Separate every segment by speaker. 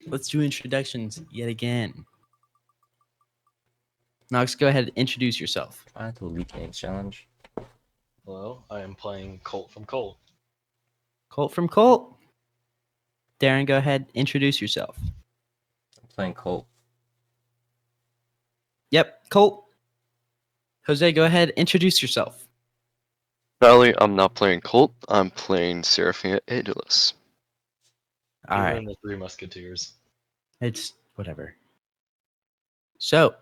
Speaker 1: let's do introductions yet again. Knox, go ahead and introduce yourself.
Speaker 2: Try to Elite Games Challenge.
Speaker 3: Hello, I am playing Colt from Colt.
Speaker 1: Colt from Colt. Darren, go ahead, introduce yourself.
Speaker 2: I'm playing Colt.
Speaker 1: Yep, Colt. Jose, go ahead, introduce yourself.
Speaker 4: Valley, I'm not playing Colt. I'm playing Seraphina Eidelys.
Speaker 1: All
Speaker 3: Even
Speaker 1: right,
Speaker 3: the Three Musketeers.
Speaker 1: it's whatever. So,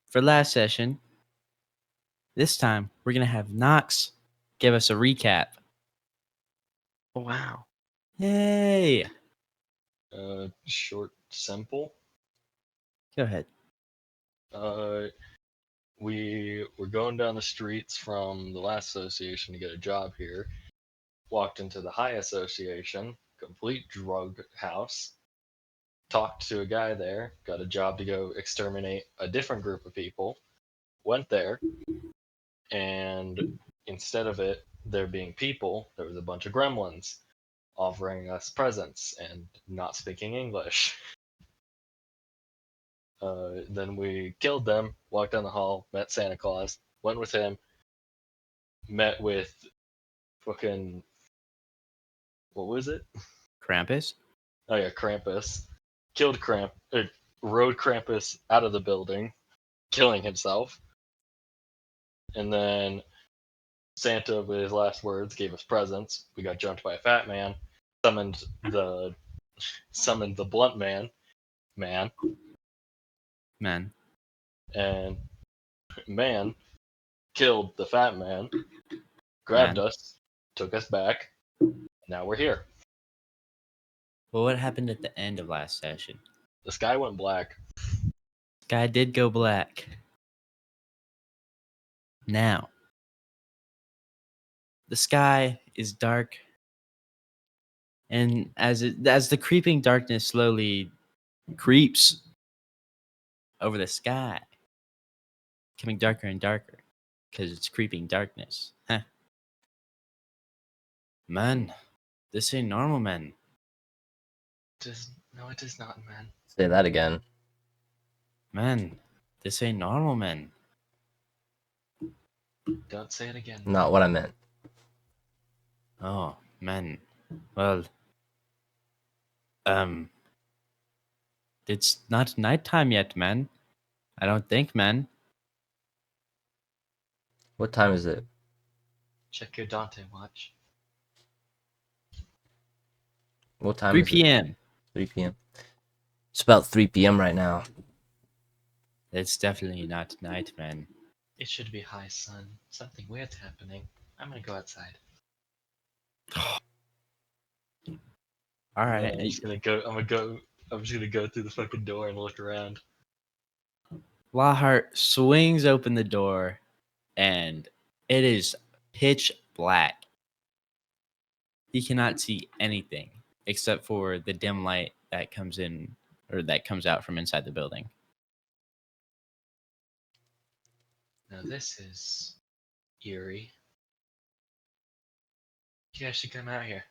Speaker 1: for last session, this time we're going to have Knox give us a recap.
Speaker 4: Wow.
Speaker 1: Yay!
Speaker 3: Short, simple.
Speaker 1: Go ahead.
Speaker 3: We were going down the streets from the last association to get a job here. Walked into the high association, complete drug house. Talked to a guy there, got a job to go exterminate a different group of people. Went there, and instead of it there being people, there was a bunch of gremlins offering us presents and not speaking English. Then we killed them, walked down the hall, met Santa Claus, went with him, met with fucking, what was it?
Speaker 1: Krampus.
Speaker 3: Oh yeah, Krampus. Killed rode Krampus out of the building, killing himself. And then Santa, with his last words, gave us presents. We got jumped by a fat man, summoned the blunt man,
Speaker 1: Man.
Speaker 3: and man killed the fat man, grabbed us, took us back. Now we're here.
Speaker 1: Well, what happened at the end of last session?
Speaker 3: The sky went black.
Speaker 1: Guy did go black. Now, the sky is dark, and as the creeping darkness slowly creeps over the sky, becoming darker and darker, because it's creeping darkness. Huh. Man, this ain't normal, man.
Speaker 3: No, it is not, man.
Speaker 2: Say that again.
Speaker 1: Man, this ain't normal, man.
Speaker 3: Don't say it again.
Speaker 2: Not what I meant.
Speaker 1: Oh, man. Well, it's not nighttime yet, man. I don't think, man.
Speaker 2: What time is it?
Speaker 3: Check your Dante watch.
Speaker 2: What time
Speaker 1: 3
Speaker 2: is it?
Speaker 1: p.m.
Speaker 2: 3 p.m. It's about 3 p.m. right now.
Speaker 1: It's definitely not night, man.
Speaker 3: It should be high sun. Something weird's happening. I'm gonna go outside.
Speaker 1: All
Speaker 3: Yeah,
Speaker 1: right.
Speaker 3: I'm just gonna go through the fucking door and look around.
Speaker 1: Lawheart swings open the door, and it is pitch black. He cannot see anything except for the dim light that comes in or that comes out from inside the building.
Speaker 3: Now this is eerie. You guys should come out here.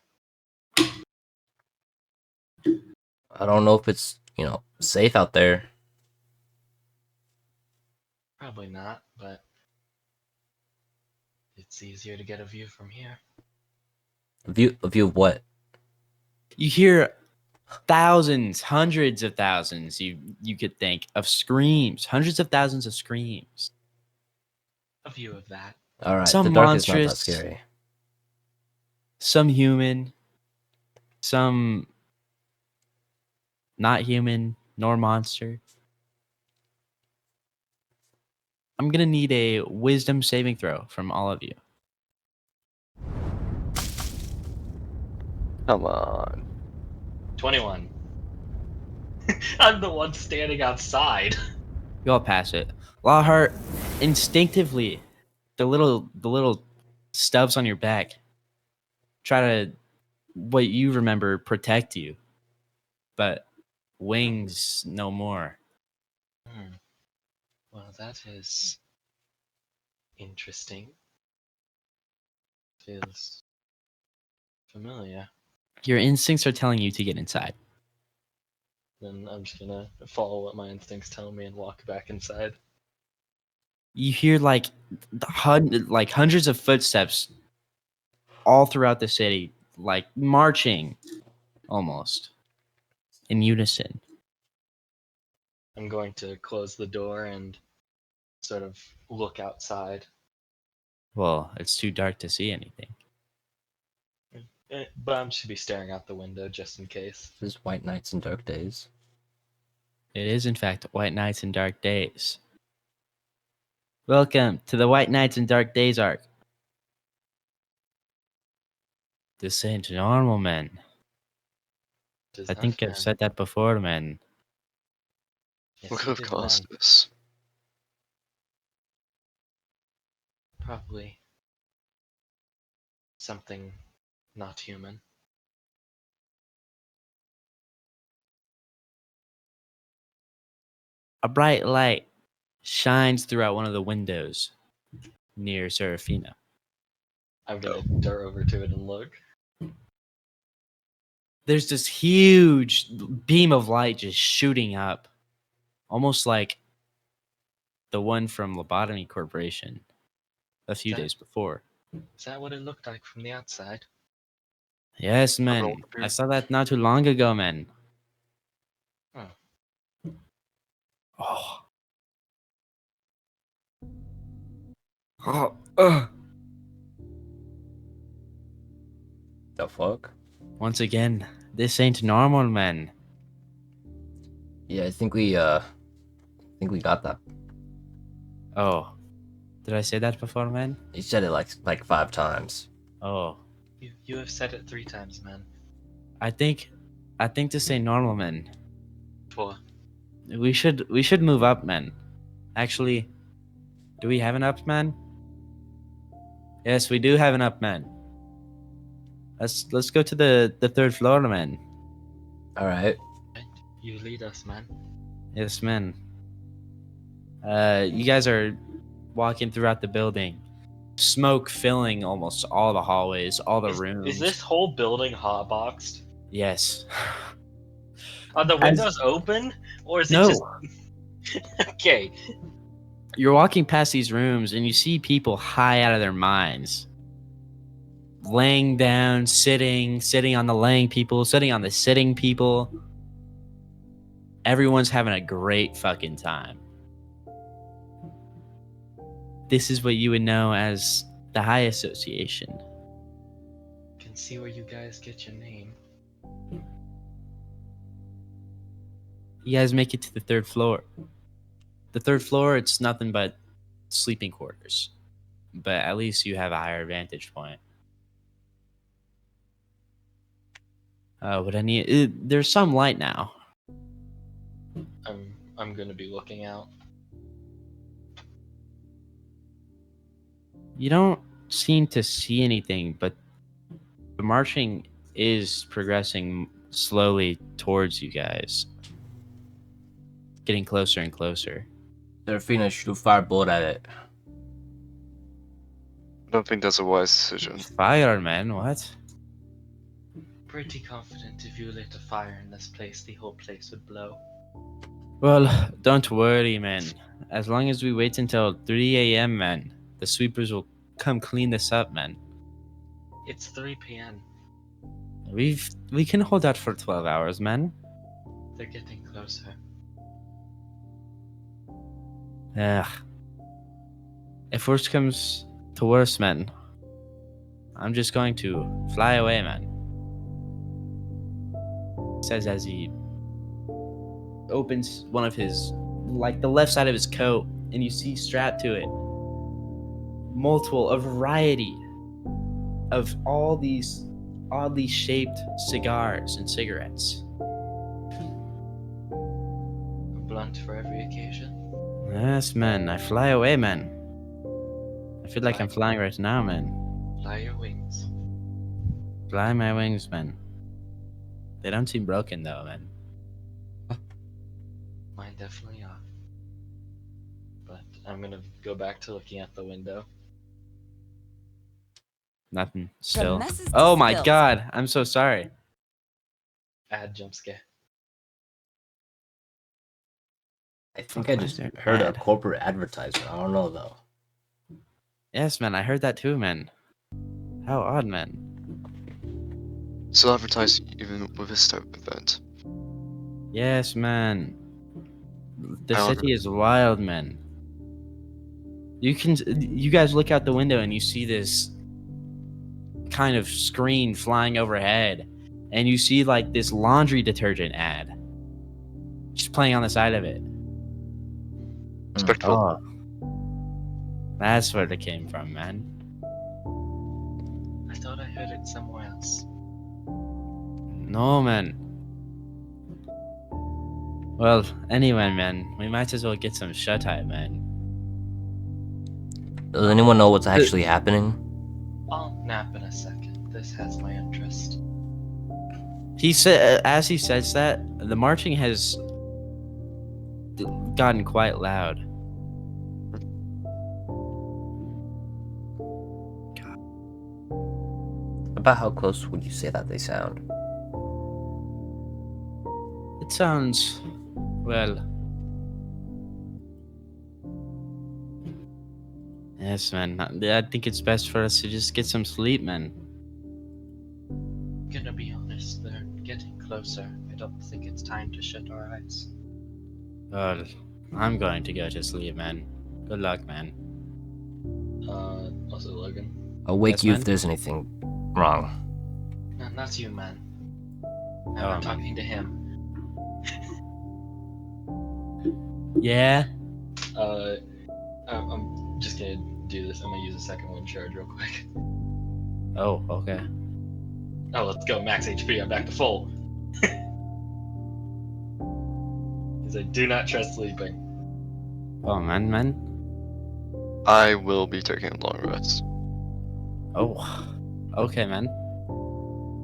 Speaker 2: I don't know if it's, safe out there.
Speaker 3: Probably not, but it's easier to get a view from here.
Speaker 2: A view of what?
Speaker 1: You hear thousands, hundreds of thousands, you could think, of screams, hundreds of thousands of screams.
Speaker 3: A view of that.
Speaker 2: All right,
Speaker 1: Some
Speaker 2: the dark is not that
Speaker 1: monstrous,
Speaker 2: scary.
Speaker 1: some human, some not human nor monster. I'm going to need a wisdom saving throw from all of you.
Speaker 4: Come on.
Speaker 3: 21. I'm the one standing outside.
Speaker 1: You all pass it. Lawheart, instinctively, the little stubs on your back try to, what you remember, protect you. But wings no more.
Speaker 3: Well, that is interesting. Feels familiar.
Speaker 1: Your instincts are telling you to get inside.
Speaker 3: Then I'm just gonna follow what my instincts tell me and walk back inside.
Speaker 1: You hear like hundreds of footsteps all throughout the city, like marching almost in unison.
Speaker 3: I'm going to close the door and sort of look outside.
Speaker 1: Well, it's too dark to see anything.
Speaker 3: But I'm should be staring out the window just in case.
Speaker 2: This is White Nights and Dark Days.
Speaker 1: It is, in fact, White Nights and Dark Days. Welcome to the White Nights and Dark Days arc. This ain't normal, man.
Speaker 3: Does
Speaker 1: I
Speaker 3: not,
Speaker 1: think I've
Speaker 3: man.
Speaker 1: said that before, man.
Speaker 3: Yes,
Speaker 4: What
Speaker 3: you
Speaker 4: could have
Speaker 3: did,
Speaker 4: caused
Speaker 3: man.
Speaker 4: this?
Speaker 3: Probably something not human.
Speaker 1: A bright light shines throughout one of the windows near Seraphina.
Speaker 3: I'm gonna dart over to it and look.
Speaker 1: There's this huge beam of light just shooting up, almost like the one from Lobotomy Corporation a few
Speaker 3: That-
Speaker 1: days before.
Speaker 3: Is that what it looked like from the outside?
Speaker 1: Yes,
Speaker 4: roll
Speaker 1: man.
Speaker 4: the beer.
Speaker 1: I saw that not too long ago, man.
Speaker 3: Oh.
Speaker 1: Oh. Oh.
Speaker 2: The fuck?
Speaker 1: Once again, this ain't normal, man.
Speaker 2: Yeah, I think we got that.
Speaker 1: Oh. Did I say that before, man?
Speaker 2: You said it like 5 times.
Speaker 1: Oh.
Speaker 3: You have said it 3 times, man.
Speaker 1: I think this ain't normal, man.
Speaker 3: What?
Speaker 1: We should move up, man. Actually, do we have an up, man? Yes, we do have an up, man. Let's go to the 3rd floor, man.
Speaker 2: All right.
Speaker 3: You lead us, man.
Speaker 1: Yes, man. You guys are walking throughout the building. Smoke filling almost all the hallways, all the rooms.
Speaker 3: Is this whole building hotboxed?
Speaker 1: Yes.
Speaker 3: Are the
Speaker 1: As-
Speaker 3: windows open? Or is it
Speaker 1: No.
Speaker 3: just... Okay.
Speaker 1: You're walking past these rooms and you see people high out of their minds. Laying down, sitting on the laying people, sitting on the sitting people. Everyone's having a great fucking time. This is what you would know as the High Association.
Speaker 3: Can see where you guys get your name.
Speaker 1: You guys make it to the 3rd floor. The 3rd floor, it's nothing but sleeping quarters. But at least you have a higher vantage point. There's some light now.
Speaker 3: I'm gonna be looking out.
Speaker 1: You don't seem to see anything, but the marching is progressing slowly towards you guys. Getting closer and closer.
Speaker 2: Seraphina, shoot a firebolt at it.
Speaker 4: I don't think that's a wise decision.
Speaker 1: Fire, man, what?
Speaker 3: Pretty confident if you lit a fire in this place, the whole place would blow.
Speaker 1: Well, don't worry, man. As long as we wait until 3 a.m., man, the sweepers will come clean this up, man.
Speaker 3: It's 3 p.m.
Speaker 1: We can hold out for 12 hours, man.
Speaker 3: They're getting closer.
Speaker 1: Ugh. If worst comes to worst, man, I'm just going to fly away, man. Says as he opens one of his, like the left side of his coat, and you see strapped to it a variety of all these oddly shaped cigars and cigarettes.
Speaker 3: A blunt for every occasion.
Speaker 1: Yes, man, I fly away, man. I feel like I'm flying right now, man.
Speaker 3: Fly your wings.
Speaker 1: Fly my wings, man. They don't seem broken, though, man.
Speaker 3: Mine definitely are. But I'm gonna go back to looking out the window.
Speaker 1: Nothing. Still.
Speaker 5: message
Speaker 1: Oh my
Speaker 5: spills.
Speaker 1: god. I'm so sorry.
Speaker 3: Add jump scare.
Speaker 2: I think
Speaker 1: Fuck,
Speaker 2: I
Speaker 1: why is
Speaker 2: just
Speaker 1: there an
Speaker 2: heard a
Speaker 1: ad?
Speaker 2: corporate advertisement. I don't know though.
Speaker 1: Yes, man. I heard that too, man. How odd, man.
Speaker 4: Still advertising even with this type of event.
Speaker 1: Yes, man. The
Speaker 4: However,
Speaker 1: city is wild, man. You guys look out the window and you see this kind of screen flying overhead, and you see like this laundry detergent ad just playing on the side of it.
Speaker 4: respectful.
Speaker 1: Oh, that's where it came from, man.
Speaker 3: I thought I heard it somewhere else.
Speaker 1: No, man. Well, anyway, man, we might as well get some shut-eye, man.
Speaker 2: Does anyone know what's actually happening?
Speaker 3: I'll nap in a second. This has my interest.
Speaker 1: He said, as he says that, the marching has gotten quite loud.
Speaker 2: About how close would you say that they sound?
Speaker 1: It sounds, well, yes, man. I think it's best for us to just get some sleep, man.
Speaker 3: Gonna be honest, they're getting closer. I don't think it's time to shut our eyes.
Speaker 1: Well, I'm going to go to sleep, man. Good luck, man.
Speaker 3: Also Logan.
Speaker 2: I'll wake
Speaker 1: Yes,
Speaker 2: you
Speaker 1: man?
Speaker 2: if there's anything wrong.
Speaker 3: No, not you, man. I'm
Speaker 1: Oh, man.
Speaker 3: talking to him.
Speaker 1: Yeah?
Speaker 3: I'm just gonna do this. I'm gonna use a second wind charge real quick.
Speaker 1: Oh, okay.
Speaker 3: Oh, let's go. Max HP. I'm back to full. Because I do not trust sleeping.
Speaker 1: Oh, man.
Speaker 4: I will be taking a long rest.
Speaker 1: Oh, okay, man.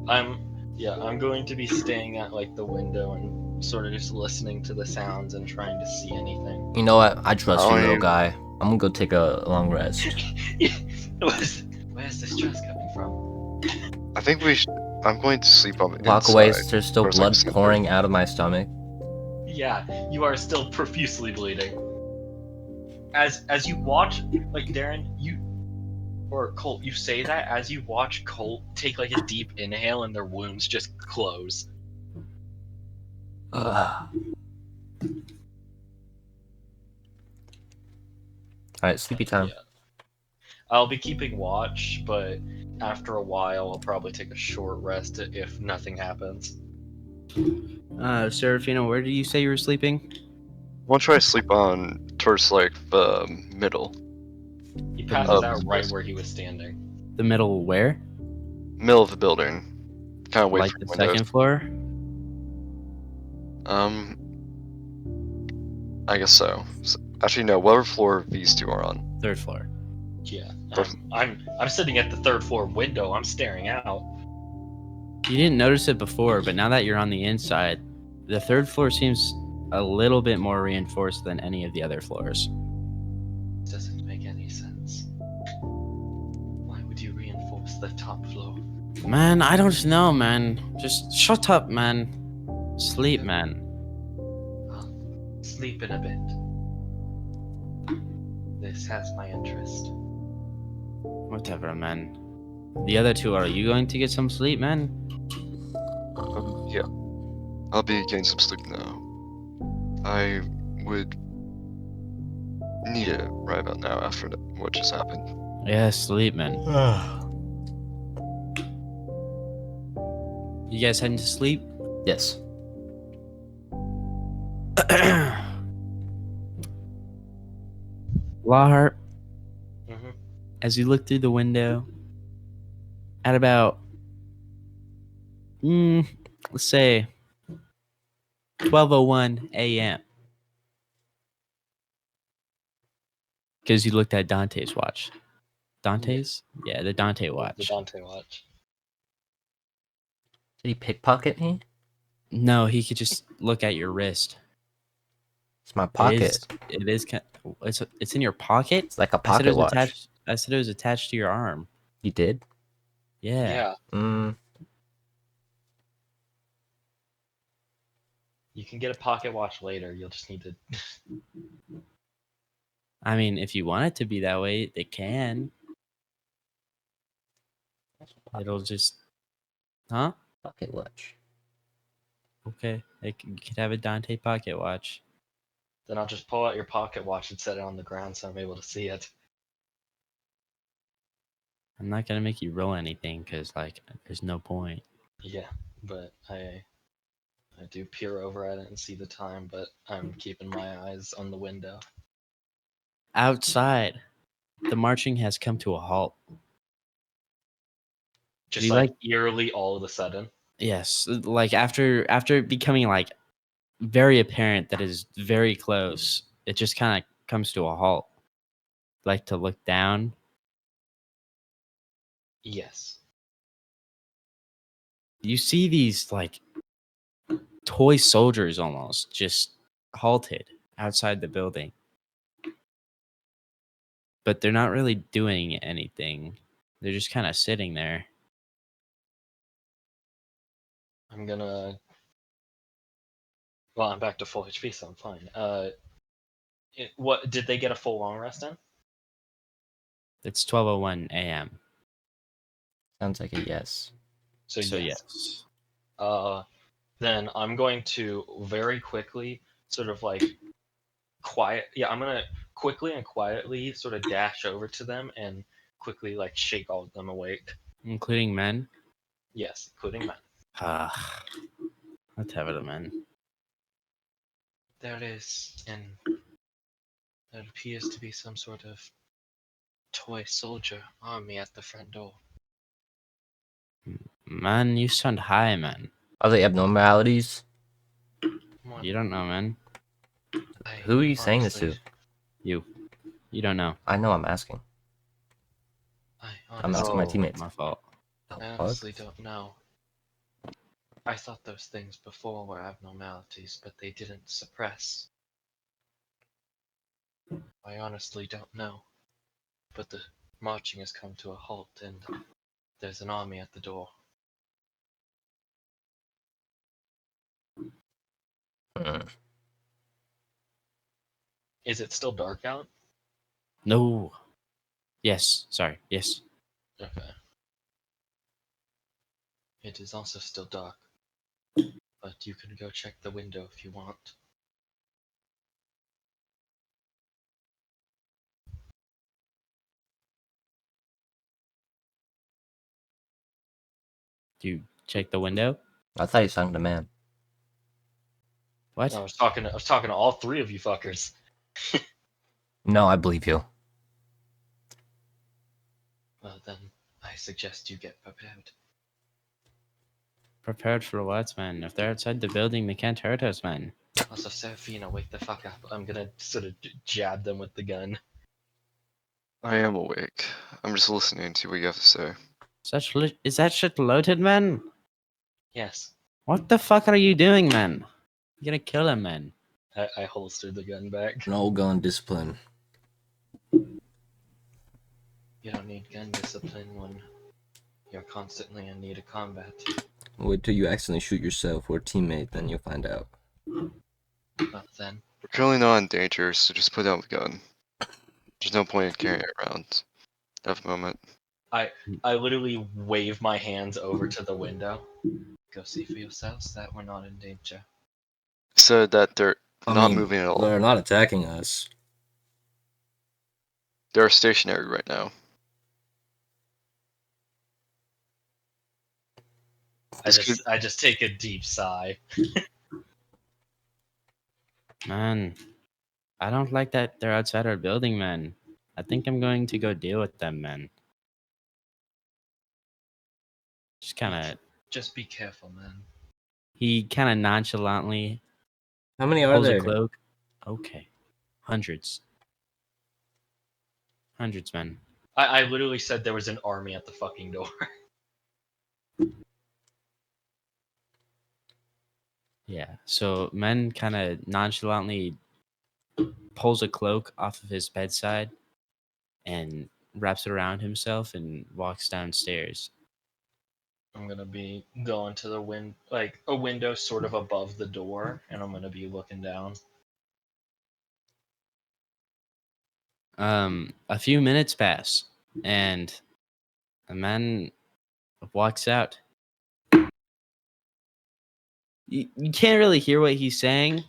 Speaker 3: I'm going to be staying at like the window and sort of just listening to the sounds and trying to see anything.
Speaker 2: You know what? I trust you, little
Speaker 4: I'm-
Speaker 2: guy. I'm gonna go take a long rest.
Speaker 3: Where's this trust coming from?
Speaker 4: I think I'm going to sleep on the
Speaker 2: Walk away.
Speaker 4: inside.
Speaker 2: There's still
Speaker 4: for a
Speaker 2: blood
Speaker 4: second.
Speaker 2: pouring out of my stomach.
Speaker 3: Yeah, you are still profusely bleeding. As you watch, like Darren, or Colt, you say that as you watch Colt take like a deep inhale and their wounds just close.
Speaker 2: Ugh. All right, sleepy time.
Speaker 3: Yeah. I'll be keeping watch, but after a while, I'll probably take a short rest if nothing happens.
Speaker 1: Seraphina, where did you say you were sleeping?
Speaker 4: I want to try to sleep on towards like the middle.
Speaker 3: He passes
Speaker 4: Oh,
Speaker 3: out right
Speaker 4: yes.
Speaker 3: where he was standing.
Speaker 1: The middle where?
Speaker 4: Middle of the building. Kind of wait
Speaker 1: Like
Speaker 4: for
Speaker 1: the
Speaker 4: windows.
Speaker 1: second floor?
Speaker 4: I guess so. Actually, no. Whatever floor these two are on.
Speaker 1: Third floor.
Speaker 3: Yeah,
Speaker 4: First-
Speaker 3: I'm sitting at the third floor window. I'm staring out.
Speaker 1: You didn't notice it before, but now that you're on the inside, the third floor seems a little bit more reinforced than any of the other floors.
Speaker 3: Doesn't make any sense. Why would you reinforce the top floor?
Speaker 1: Man, I don't know, man. Just shut up, man. Sleep, man.
Speaker 3: I'll sleep in a bit. This has my interest.
Speaker 1: Whatever, man. The other two, are you going to get some sleep, man?
Speaker 4: Yeah. I'll be getting some sleep now. I would need it right about now after what just happened.
Speaker 1: Yeah, sleep, man. You guys heading to sleep?
Speaker 2: Yes.
Speaker 1: Lawheart,
Speaker 3: Mm-hmm.
Speaker 1: as you look through the window, at about, let's say, 12:01 a.m. Because you looked at Dante's watch. Dante's? Yeah, the Dante
Speaker 3: The
Speaker 1: watch.
Speaker 3: Dante watch.
Speaker 2: Did he pickpocket me?
Speaker 1: No, he could just look at your wrist.
Speaker 2: It's my pocket.
Speaker 1: It is. It's in your pocket.
Speaker 2: It's like a
Speaker 1: I said it
Speaker 2: pocket
Speaker 1: was
Speaker 2: watch.
Speaker 1: attached. I said it was attached to your arm.
Speaker 2: You did?
Speaker 1: Yeah.
Speaker 3: Yeah. You can get a pocket watch later. You'll just need to.
Speaker 1: I mean, if you want it to be that way, they can. It'll just, huh?
Speaker 2: Pocket watch.
Speaker 1: Okay, you could have a Dante pocket watch.
Speaker 3: Then I'll just pull out your pocket watch and set it on the ground so I'm able to see it.
Speaker 1: I'm not gonna make you roll anything because like there's no point.
Speaker 3: Yeah, but I do peer over at it and see the time, but I'm keeping my eyes on the window.
Speaker 1: Outside, the marching has come to a halt.
Speaker 3: Just
Speaker 1: you
Speaker 3: like
Speaker 1: like-
Speaker 3: eerily all of a sudden.
Speaker 1: Yes, like after it becoming like very apparent that is very close, it just kind of comes to a halt. Like to look down.
Speaker 3: Yes.
Speaker 1: You see these like toy soldiers almost just halted outside the building. But they're not really doing anything. They're just kind of sitting there.
Speaker 3: I'm gonna. Well, I'm back to full HP, so I'm fine. What did they get a full long rest in?
Speaker 1: It's 12:01 a.m.
Speaker 2: Sounds like a yes.
Speaker 3: So
Speaker 1: So
Speaker 3: yes.
Speaker 1: yes.
Speaker 3: Then I'm going to very quickly sort of like I'm gonna quickly and quietly sort of dash over to them and quickly like shake all of them awake.
Speaker 1: Including men.
Speaker 3: Yes, including men.
Speaker 1: Ah, let's have it a men.
Speaker 3: There appears to be some sort of toy soldier army at the front door.
Speaker 1: Man, you sound high, man.
Speaker 2: Are they abnormalities?
Speaker 3: One,
Speaker 1: You don't know, man.
Speaker 2: Who are you saying this to?
Speaker 1: You don't know.
Speaker 2: I know I'm asking.
Speaker 3: I
Speaker 2: I'm asking my
Speaker 1: Oh,
Speaker 2: teammates.
Speaker 1: my fault.
Speaker 2: The
Speaker 3: I
Speaker 2: fuck?
Speaker 3: honestly don't know. I thought those things before were abnormalities, but they didn't suppress. I honestly don't know. But the marching has come to a halt, and there's an army at the door.
Speaker 2: Hmm.
Speaker 3: Is it still dark out?
Speaker 1: No. Yes. Sorry. Yes.
Speaker 3: Okay. It is also still dark, but you can go check the window if you want.
Speaker 1: Do you check the window?
Speaker 2: I thought you was talking to man.
Speaker 1: What?
Speaker 3: I was talking to all three of you fuckers.
Speaker 2: No, I believe you.
Speaker 3: Well then, I suggest you get prepared.
Speaker 1: Prepared for what, man? If they're outside the building, they can't hurt us, man.
Speaker 3: Also, Seraphina, wake the fuck up. I'm gonna sort of jab them with the gun.
Speaker 4: I am awake. I'm just listening to what you have to say.
Speaker 1: Is that shit loaded, man?
Speaker 3: Yes.
Speaker 1: What the fuck are you doing, man? You're gonna kill him, man.
Speaker 3: I holstered the gun back.
Speaker 2: No gun discipline.
Speaker 3: You don't need gun discipline when you're constantly in need of combat.
Speaker 2: Wait till you accidentally shoot yourself or a teammate, then you'll find out.
Speaker 3: But then,
Speaker 4: We're currently not in danger, so just put down the gun. There's no point in carrying it around at the moment.
Speaker 3: I literally wave my hands over to the window. Go see for yourselves that we're not in danger.
Speaker 4: Said that they're
Speaker 2: I
Speaker 4: not
Speaker 2: mean,
Speaker 4: moving at all.
Speaker 2: they're not attacking us.
Speaker 4: They're stationary right now.
Speaker 3: I just take a deep sigh.
Speaker 1: Man, I don't like that they're outside our building, man. I think I'm going to go deal with them, man. Just kind of.
Speaker 3: Just be careful, man.
Speaker 1: He kind of nonchalantly
Speaker 2: How many are
Speaker 1: pulls a
Speaker 2: there?
Speaker 1: cloak. Okay. Hundreds, man.
Speaker 3: I literally said there was an army at the fucking door.
Speaker 1: Yeah. So men kind of nonchalantly pulls a cloak off of his bedside and wraps it around himself and walks downstairs.
Speaker 3: I'm gonna be going to the like a window sort of above the door, and I'm gonna be looking down.
Speaker 1: A few minutes pass, and a man walks out. You can't really hear what he's saying,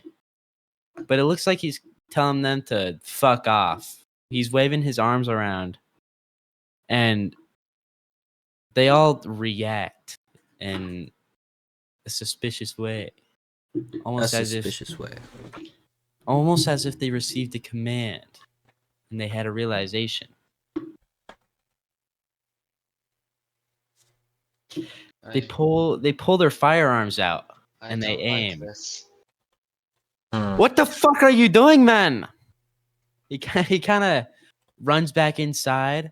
Speaker 1: but it looks like he's telling them to fuck off. He's waving his arms around, and they all react in a suspicious way,
Speaker 2: A
Speaker 1: almost as
Speaker 2: suspicious way.
Speaker 1: if they received a command and they had a realization. They pull their firearms out and they
Speaker 3: don't
Speaker 1: aim.
Speaker 3: Like this.
Speaker 1: What the fuck are you doing, man? He kind of runs back inside,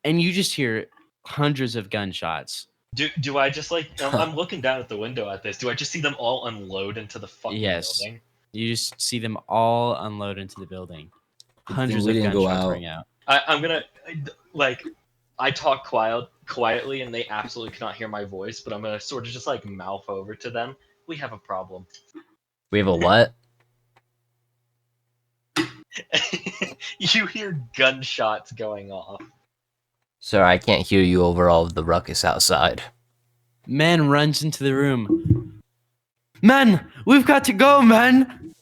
Speaker 1: and you just hear hundreds of gunshots.
Speaker 3: Do I just like I'm looking down at the window at this? Do I just see them all unload into the fucking
Speaker 1: Yes.
Speaker 3: building?
Speaker 1: You just see them all unload into the building.
Speaker 2: Good thing
Speaker 1: Hundreds
Speaker 2: we
Speaker 1: of
Speaker 2: didn't go
Speaker 1: gunshots
Speaker 2: out.
Speaker 1: ring out.
Speaker 3: I'm gonna like I talk quietly, and they absolutely cannot hear my voice. But I'm gonna sort of just like mouth over to them. We have a problem.
Speaker 2: We have a what?
Speaker 3: You hear gunshots going off.
Speaker 2: Sir, I can't hear you over all of the ruckus outside.
Speaker 1: Man runs into the room. Man, we've got to go, man.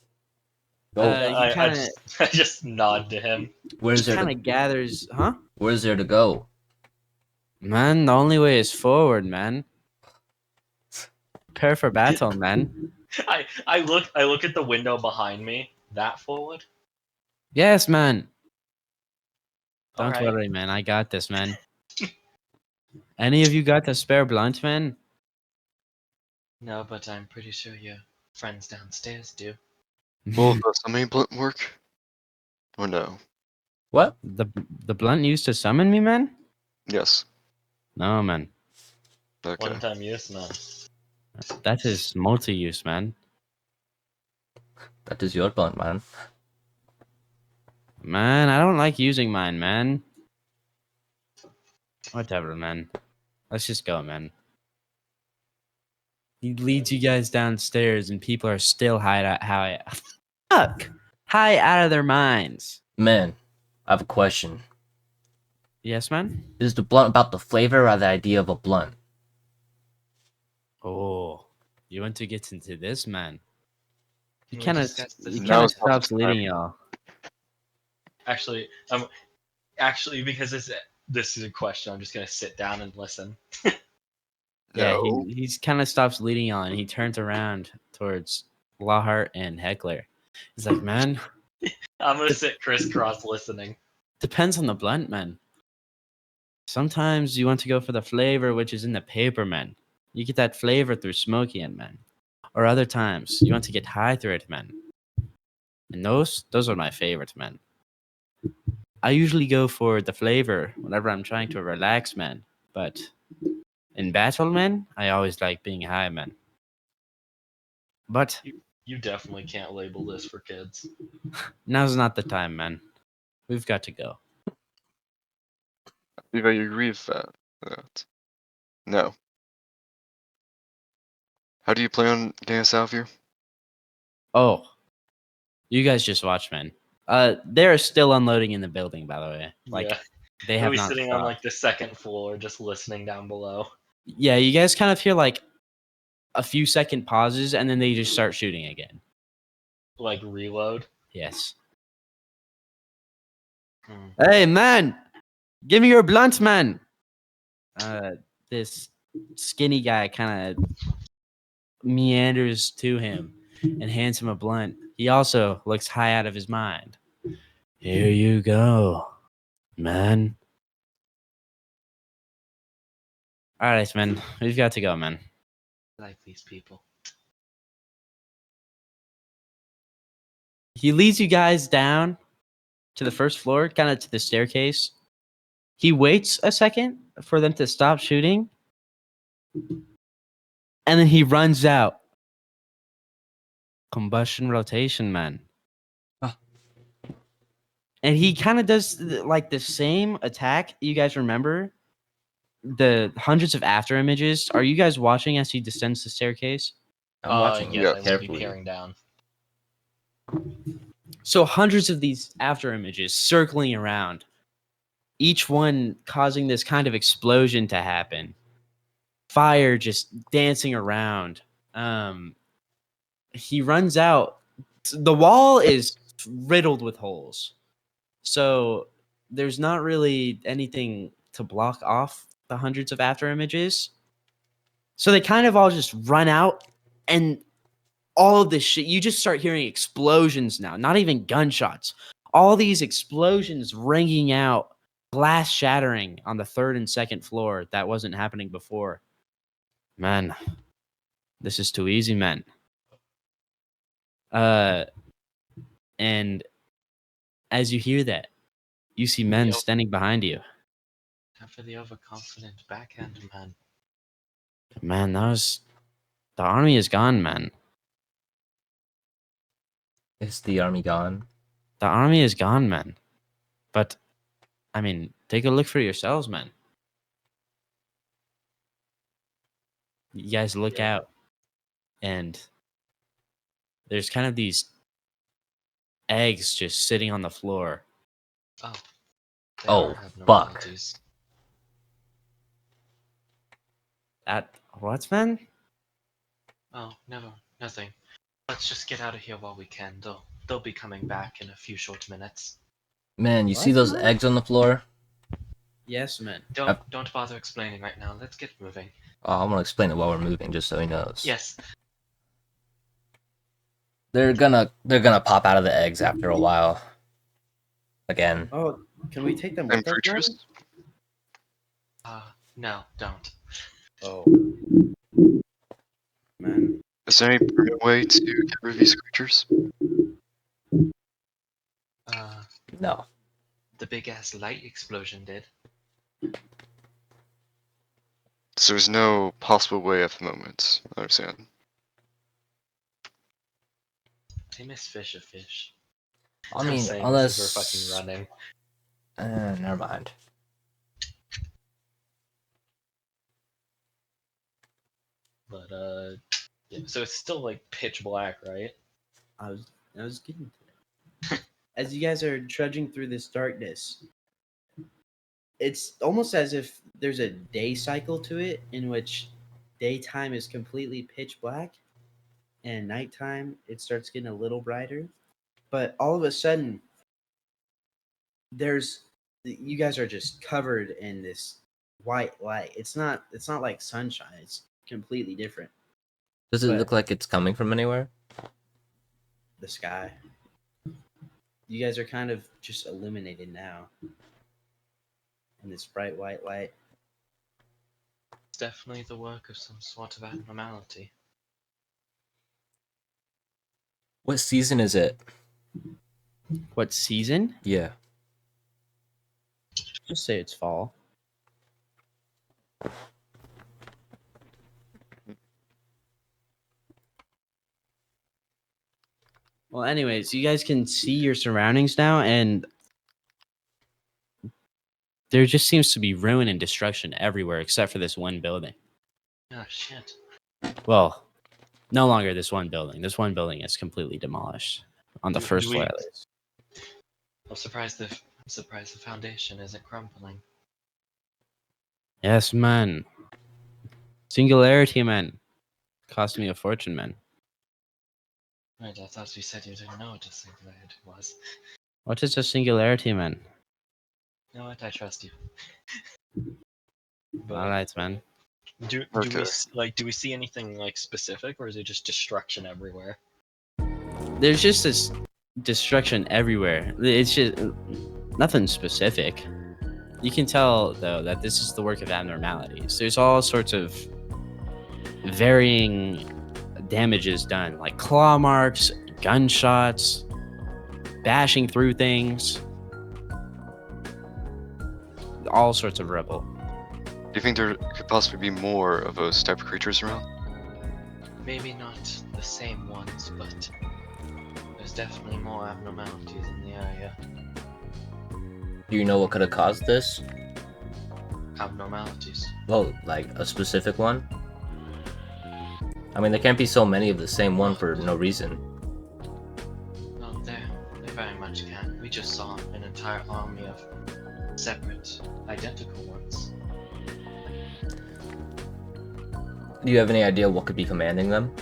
Speaker 3: I just nod to him.
Speaker 2: Where's there?
Speaker 1: Kind of gathers, huh?
Speaker 2: Where's there to go?
Speaker 1: Man, the only way is forward, man. Prepare for battle, man.
Speaker 3: I look at the window behind me. That forward.
Speaker 1: Yes, man. Don't
Speaker 3: All right.
Speaker 1: worry, man. I got this, man. Any of you got the spare blunt, man?
Speaker 3: No, but I'm pretty sure your friends downstairs do.
Speaker 4: Both of us. How many blunt work? Or no?
Speaker 2: What?
Speaker 1: The blunt used to summon me, man?
Speaker 4: Yes.
Speaker 1: No, man.
Speaker 4: Okay.
Speaker 3: One time use, man.
Speaker 1: That is multi-use, man.
Speaker 2: That is your blunt, man.
Speaker 1: Man, I don't like using mine, man. Whatever, man. Let's just go, man. He leads you guys downstairs, and people are still high out of their minds.
Speaker 2: Man, I have a question.
Speaker 1: Yes, man?
Speaker 2: Is the blunt about the flavor or the idea of a blunt?
Speaker 1: Oh, you want to get into this, man? He
Speaker 3: Can we
Speaker 1: kind of
Speaker 3: discuss this
Speaker 1: he
Speaker 3: now?
Speaker 1: kind
Speaker 4: Now
Speaker 1: of
Speaker 4: is not the
Speaker 1: stops
Speaker 4: time.
Speaker 1: leading y'all.
Speaker 3: Actually, because this is a question, I'm just gonna sit down and listen.
Speaker 1: Yeah,
Speaker 4: No.
Speaker 1: he's kind of stops leading y'all, and he turns around towards Lawheart and Heckler. He's like, man,
Speaker 3: I'm gonna sit crisscross listening.
Speaker 1: depends on the blunt, man. Sometimes you want to go for the flavor which is in the paper, man. You get that flavor through smoking it, man. Or other times you want to get high through it, man. And those are my favorites, man. I usually go for the flavor whenever I'm trying to relax, man. But in battle, man, I always like being high, man. But
Speaker 3: You definitely can't label this for kids.
Speaker 1: now's not the time, man. We've got to go.
Speaker 4: I believe I agree with that. No. How do you plan on getting us out of here?
Speaker 1: Oh, you guys just watch, man. They're still unloading in the building, by the way. Like,
Speaker 3: Yeah,
Speaker 1: they
Speaker 3: I'll
Speaker 1: have
Speaker 3: be
Speaker 1: not
Speaker 3: sitting on
Speaker 1: stopped.
Speaker 3: like the second floor, just listening down below.
Speaker 1: Yeah, you guys kind of hear like a few second pauses, and then they just start shooting again.
Speaker 3: Like reload.
Speaker 1: Yes.
Speaker 3: Hmm.
Speaker 1: Hey, man, give me your blunt, man. This skinny guy kind of meanders to him and hands him a blunt. He also looks high out of his mind. Here you go, man. All right, man. We've got to go, man.
Speaker 3: I like these people.
Speaker 1: He leads you guys down to the first floor, kind of to the staircase. He waits a second for them to stop shooting, and then he runs out. Combustion rotation, man.
Speaker 2: Ah.
Speaker 1: And he kind of does like the same attack you guys remember the hundreds of after images. Are you guys watching as he descends the staircase?
Speaker 2: I'm watching
Speaker 3: Yes,
Speaker 4: Yeah.
Speaker 3: I will be
Speaker 2: carefully.
Speaker 3: peering down.
Speaker 1: So hundreds of these after images circling around, each one causing this kind of explosion to happen. Fire just dancing around. He runs out. The wall is riddled with holes. So there's not really anything to block off the hundreds of after images. So they kind of all just run out, and all of this shit, you just start hearing explosions now, not even gunshots. All these explosions ringing out, glass shattering on the third and second floor. That wasn't happening before. Man, this is too easy, man. And as you hear that, you see men
Speaker 3: Yep.
Speaker 1: standing behind you.
Speaker 3: Time for the overconfident backhand man.
Speaker 1: Man, the army is gone, man.
Speaker 2: Is the army gone?
Speaker 1: The army is gone, man. But I mean, take a look for yourselves, man. You guys look
Speaker 3: Yeah.
Speaker 1: out, and there's kind of these eggs just sitting on the floor.
Speaker 3: Oh. They
Speaker 2: Oh,
Speaker 3: are
Speaker 2: fuck.
Speaker 3: abnormalities.
Speaker 1: What, man?
Speaker 3: Oh, never, nothing. Let's just get out of here while we can. They'll be coming back in a few short minutes.
Speaker 2: Man, you see
Speaker 1: What,
Speaker 2: those
Speaker 1: man?
Speaker 2: eggs on the floor?
Speaker 1: Yes, man.
Speaker 3: Don't bother explaining right now. Let's get moving.
Speaker 2: Oh, I'm gonna explain it while we're moving, just so he knows.
Speaker 3: Yes.
Speaker 2: They're gonna pop out of the eggs after a while. Again.
Speaker 1: Oh, can we take them
Speaker 4: And
Speaker 1: with us, man?
Speaker 4: creatures?
Speaker 3: No, don't.
Speaker 1: Oh, man.
Speaker 4: Is there any permanent way to get rid of these creatures?
Speaker 2: No.
Speaker 3: The big ass light explosion did.
Speaker 4: So there's no possible way at the moment. I understand.
Speaker 3: They miss fish a fish.
Speaker 2: I
Speaker 3: I'm
Speaker 2: mean,
Speaker 3: saying
Speaker 2: unless
Speaker 3: this as we're fucking running.
Speaker 2: never mind.
Speaker 3: But yeah. So it's still like pitch black, right?
Speaker 1: I was getting to it. As you guys are trudging through this darkness, it's almost as if there's a day cycle to it in which daytime is completely pitch black and nighttime it starts getting a little brighter. But all of a sudden, you guys are just covered in this white light. It's not like sunshine. It's completely different.
Speaker 2: Does it
Speaker 1: But-
Speaker 2: look like it's coming from anywhere?
Speaker 1: The sky. You guys are kind of just illuminated now in this bright white light.
Speaker 3: It's definitely the work of some sort of abnormality.
Speaker 2: What season is it?
Speaker 1: What season?
Speaker 2: Yeah.
Speaker 1: Just say it's fall. Well, anyways, you guys can see your surroundings now, and there just seems to be ruin and destruction everywhere except for this one building.
Speaker 3: Oh shit.
Speaker 1: Well, no longer this one building. This one building is completely demolished on the
Speaker 3: Do-
Speaker 1: first
Speaker 3: do
Speaker 1: floor
Speaker 3: we-
Speaker 1: at least.
Speaker 3: I'm surprised the foundation isn't crumbling.
Speaker 1: Yes, man. Singularity, man. Cost me a fortune, man.
Speaker 3: Right, I thought you said you didn't know what a singularity was.
Speaker 1: What is a singularity, man?
Speaker 3: You know what? I trust you.
Speaker 1: All right, man.
Speaker 3: Do
Speaker 4: Okay.
Speaker 3: do we see anything like specific, or is it just destruction everywhere?
Speaker 1: There's just this destruction everywhere. It's just nothing specific. You can tell, though, that this is the work of abnormalities. There's all sorts of varying damages done, like claw marks, gunshots, bashing through things, all sorts of rubble.
Speaker 4: Do you think there could possibly be more of those type of creatures around?
Speaker 3: Maybe not the same ones, but there's definitely more abnormalities in the area.
Speaker 2: Do you know what could have caused this?
Speaker 5: abnormalities.
Speaker 2: Well, like a specific one? I mean, there can't be so many of the same one for no reason.
Speaker 5: Well, there very much can. We just saw an entire army of separate, identical ones.
Speaker 2: Do you have any idea what could be commanding them?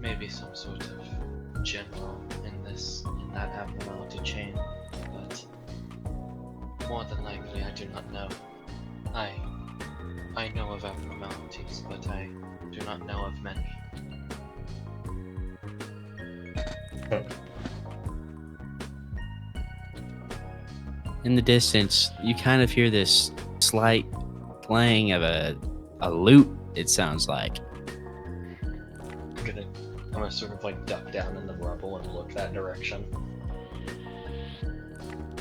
Speaker 5: Maybe some sort of general in that abnormality chain, but more than likely I do not know. I know of abnormalities, but I do not know of many.
Speaker 1: In the distance, you kind of hear this slight playing of a lute, it sounds like.
Speaker 3: I'm gonna sort of like duck down in the rubble and look that direction.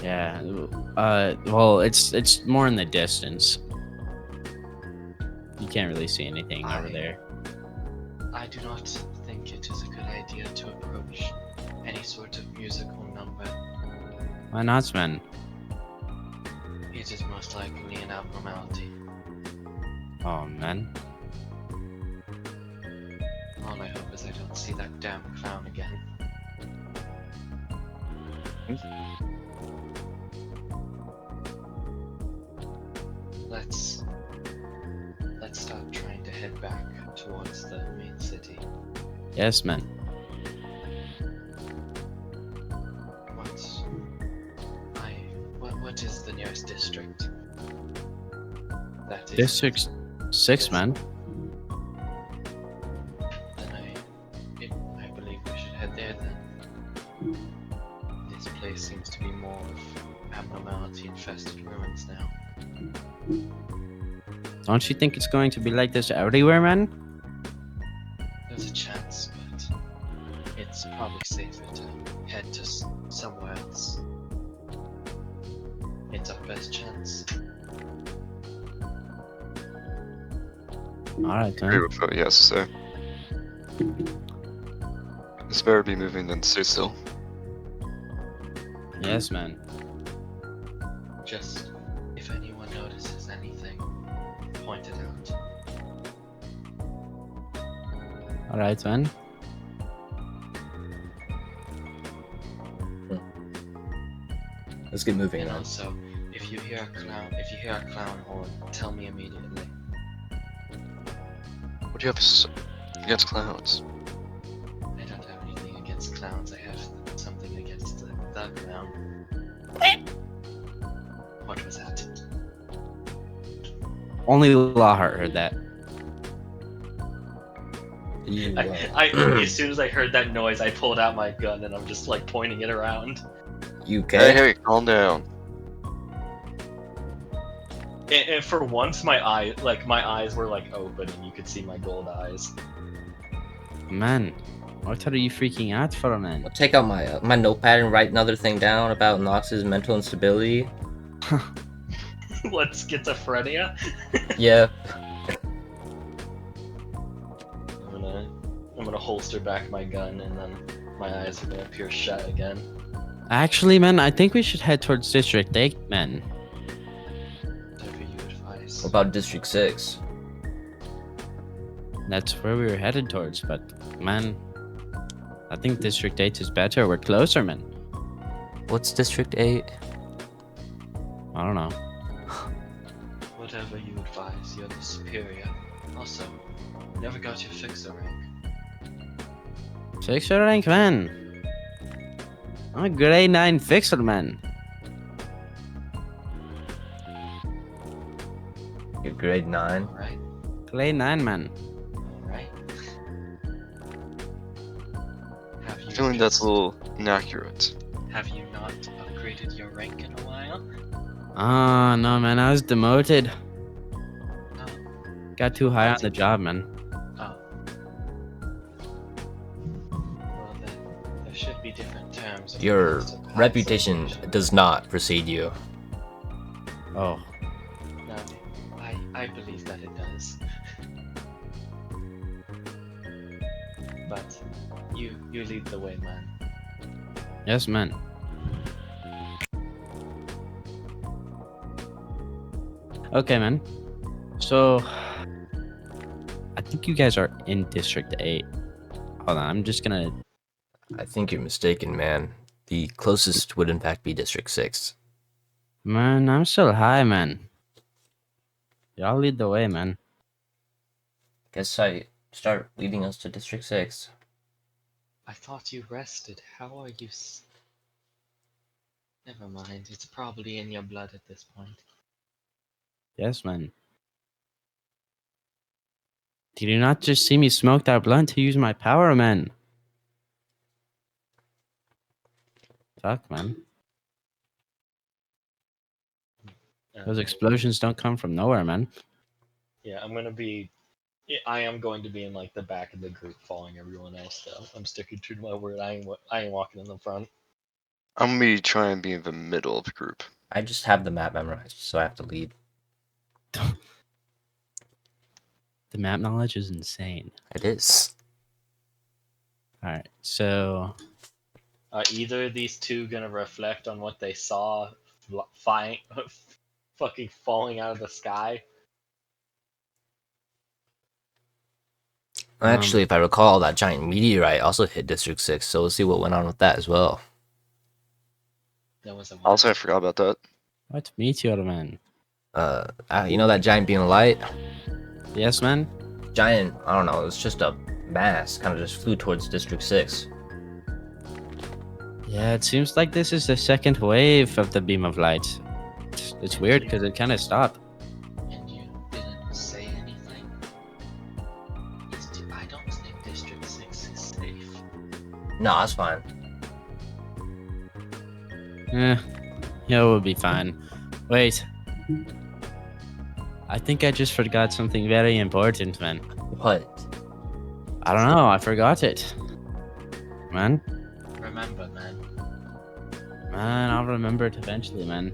Speaker 1: Yeah. Well, it's more in the distance. You can't really see anything over there.
Speaker 5: I do not think it is a good idea to approach any sort of musical number.
Speaker 1: Why not, man?
Speaker 5: It is most likely an abnormality.
Speaker 1: Oh, man.
Speaker 5: All I hope is I don't see that damn clown again. Let's start trying to head back towards the main city.
Speaker 1: Yes, man.
Speaker 5: What is the nearest district? That is
Speaker 1: District 6, man.
Speaker 5: Then I believe we should head there then. This place seems to be more of abnormality-infested ruins now.
Speaker 1: Don't you think it's going to be like this everywhere, man?
Speaker 5: There's a chance, but it's probably safer to head to somewhere else. It's our best chance.
Speaker 1: Alright,
Speaker 4: Agree
Speaker 1: man.
Speaker 4: with what he has to say. It's better be moving than stay still.
Speaker 1: Yes, man.
Speaker 5: Just, if anyone notices anything, point it out.
Speaker 1: Alright, man.
Speaker 2: Let's get moving
Speaker 5: And
Speaker 2: on.
Speaker 5: also, if you hear a clown horn, tell me immediately.
Speaker 4: What do you have against clowns?
Speaker 5: I don't have anything against clowns, I have something against the clown. What was that?
Speaker 1: Only Lawheart heard that.
Speaker 2: You,
Speaker 3: As soon as I heard that noise, I pulled out my gun and I'm just like pointing it around.
Speaker 2: you
Speaker 4: Hey,
Speaker 2: okay?
Speaker 4: hey, calm down.
Speaker 3: And for once, my eyes were like open, and you could see my gold eyes.
Speaker 1: Man, what are you freaking out for, man?
Speaker 2: I'll take out my my notepad and write another thing down about Knox's mental instability.
Speaker 3: What, schizophrenia?
Speaker 2: Yeah.
Speaker 3: I'm gonna holster back my gun, and then my eyes are gonna pierce shut again.
Speaker 1: Actually, man, I think we should head towards District 8, man.
Speaker 5: Whatever you advise.
Speaker 2: What about District 6?
Speaker 1: That's where we were headed towards, but, man, I think District 8 is better. We're closer, man.
Speaker 2: What's District 8?
Speaker 1: I don't know.
Speaker 5: Whatever you advise, you're the superior. Also, never got your fixer rank.
Speaker 1: Fixer rank, man. I'm a grade 9 fixer, man.
Speaker 2: You're grade 9.
Speaker 5: Alright?
Speaker 1: Grade 9, man.
Speaker 5: Alright. Have you
Speaker 4: Feeling that's
Speaker 5: just-
Speaker 4: a little inaccurate.
Speaker 5: Have you not upgraded your rank in a while?
Speaker 1: Ah, no, man. I was demoted.
Speaker 5: Oh.
Speaker 1: Got too high on the job, man.
Speaker 5: Oh. Well then, there should be different terms. when it
Speaker 2: Your
Speaker 5: comes to class
Speaker 2: reputation
Speaker 5: association.
Speaker 2: does not precede you.
Speaker 1: Oh,
Speaker 5: No, I believe that it does. But you lead the way, man.
Speaker 1: yes, man. Okay, man. So, I think you guys are in District 8. Hold on, I'm just gonna.
Speaker 2: I think you're mistaken, man. The closest would in fact be District 6.
Speaker 1: Man, I'm still high, man. Y'all lead the way, man.
Speaker 2: Guess I start leading us to District 6.
Speaker 5: I thought you rested. How are you? Never mind. It's probably in your blood at this point.
Speaker 1: Yes, man. Did you not just see me smoke that blunt to use my power, man? Fuck, man. Those explosions don't come from nowhere, man.
Speaker 3: Yeah, I'm gonna be. I am going to be in like the back of the group, following everyone else. Though I'm sticking true to my word. I ain't walking in the front.
Speaker 4: I'm gonna be trying to be in the middle of the group.
Speaker 2: I just have the map memorized, so I have to lead.
Speaker 1: The map knowledge is insane.
Speaker 2: It is.
Speaker 1: All right, so
Speaker 3: Are either of these two gonna reflect on what they saw, flying, fucking falling out of the sky?
Speaker 2: Actually, if I recall, that giant meteorite also hit District 6, so we'll see what went on with that as well.
Speaker 5: There was a
Speaker 4: Also, I
Speaker 5: monster.
Speaker 4: forgot about that.
Speaker 1: what meteor, man?
Speaker 2: You know that giant beam of light?
Speaker 1: Yes, man.
Speaker 2: Giant, I don't know, it's just a mass, kind of just flew towards District 6.
Speaker 1: Yeah, it seems like this is the second wave of the beam of light. It's weird because it kind of stopped.
Speaker 5: And you didn't say anything? I don't think District 6 is safe.
Speaker 2: No, that's fine.
Speaker 1: Yeah, we'll be fine. Wait. I think I just forgot something very important, man.
Speaker 2: What?
Speaker 1: I don't know. I forgot it. Man,
Speaker 5: Remember, man.
Speaker 1: I'll remember it eventually, man.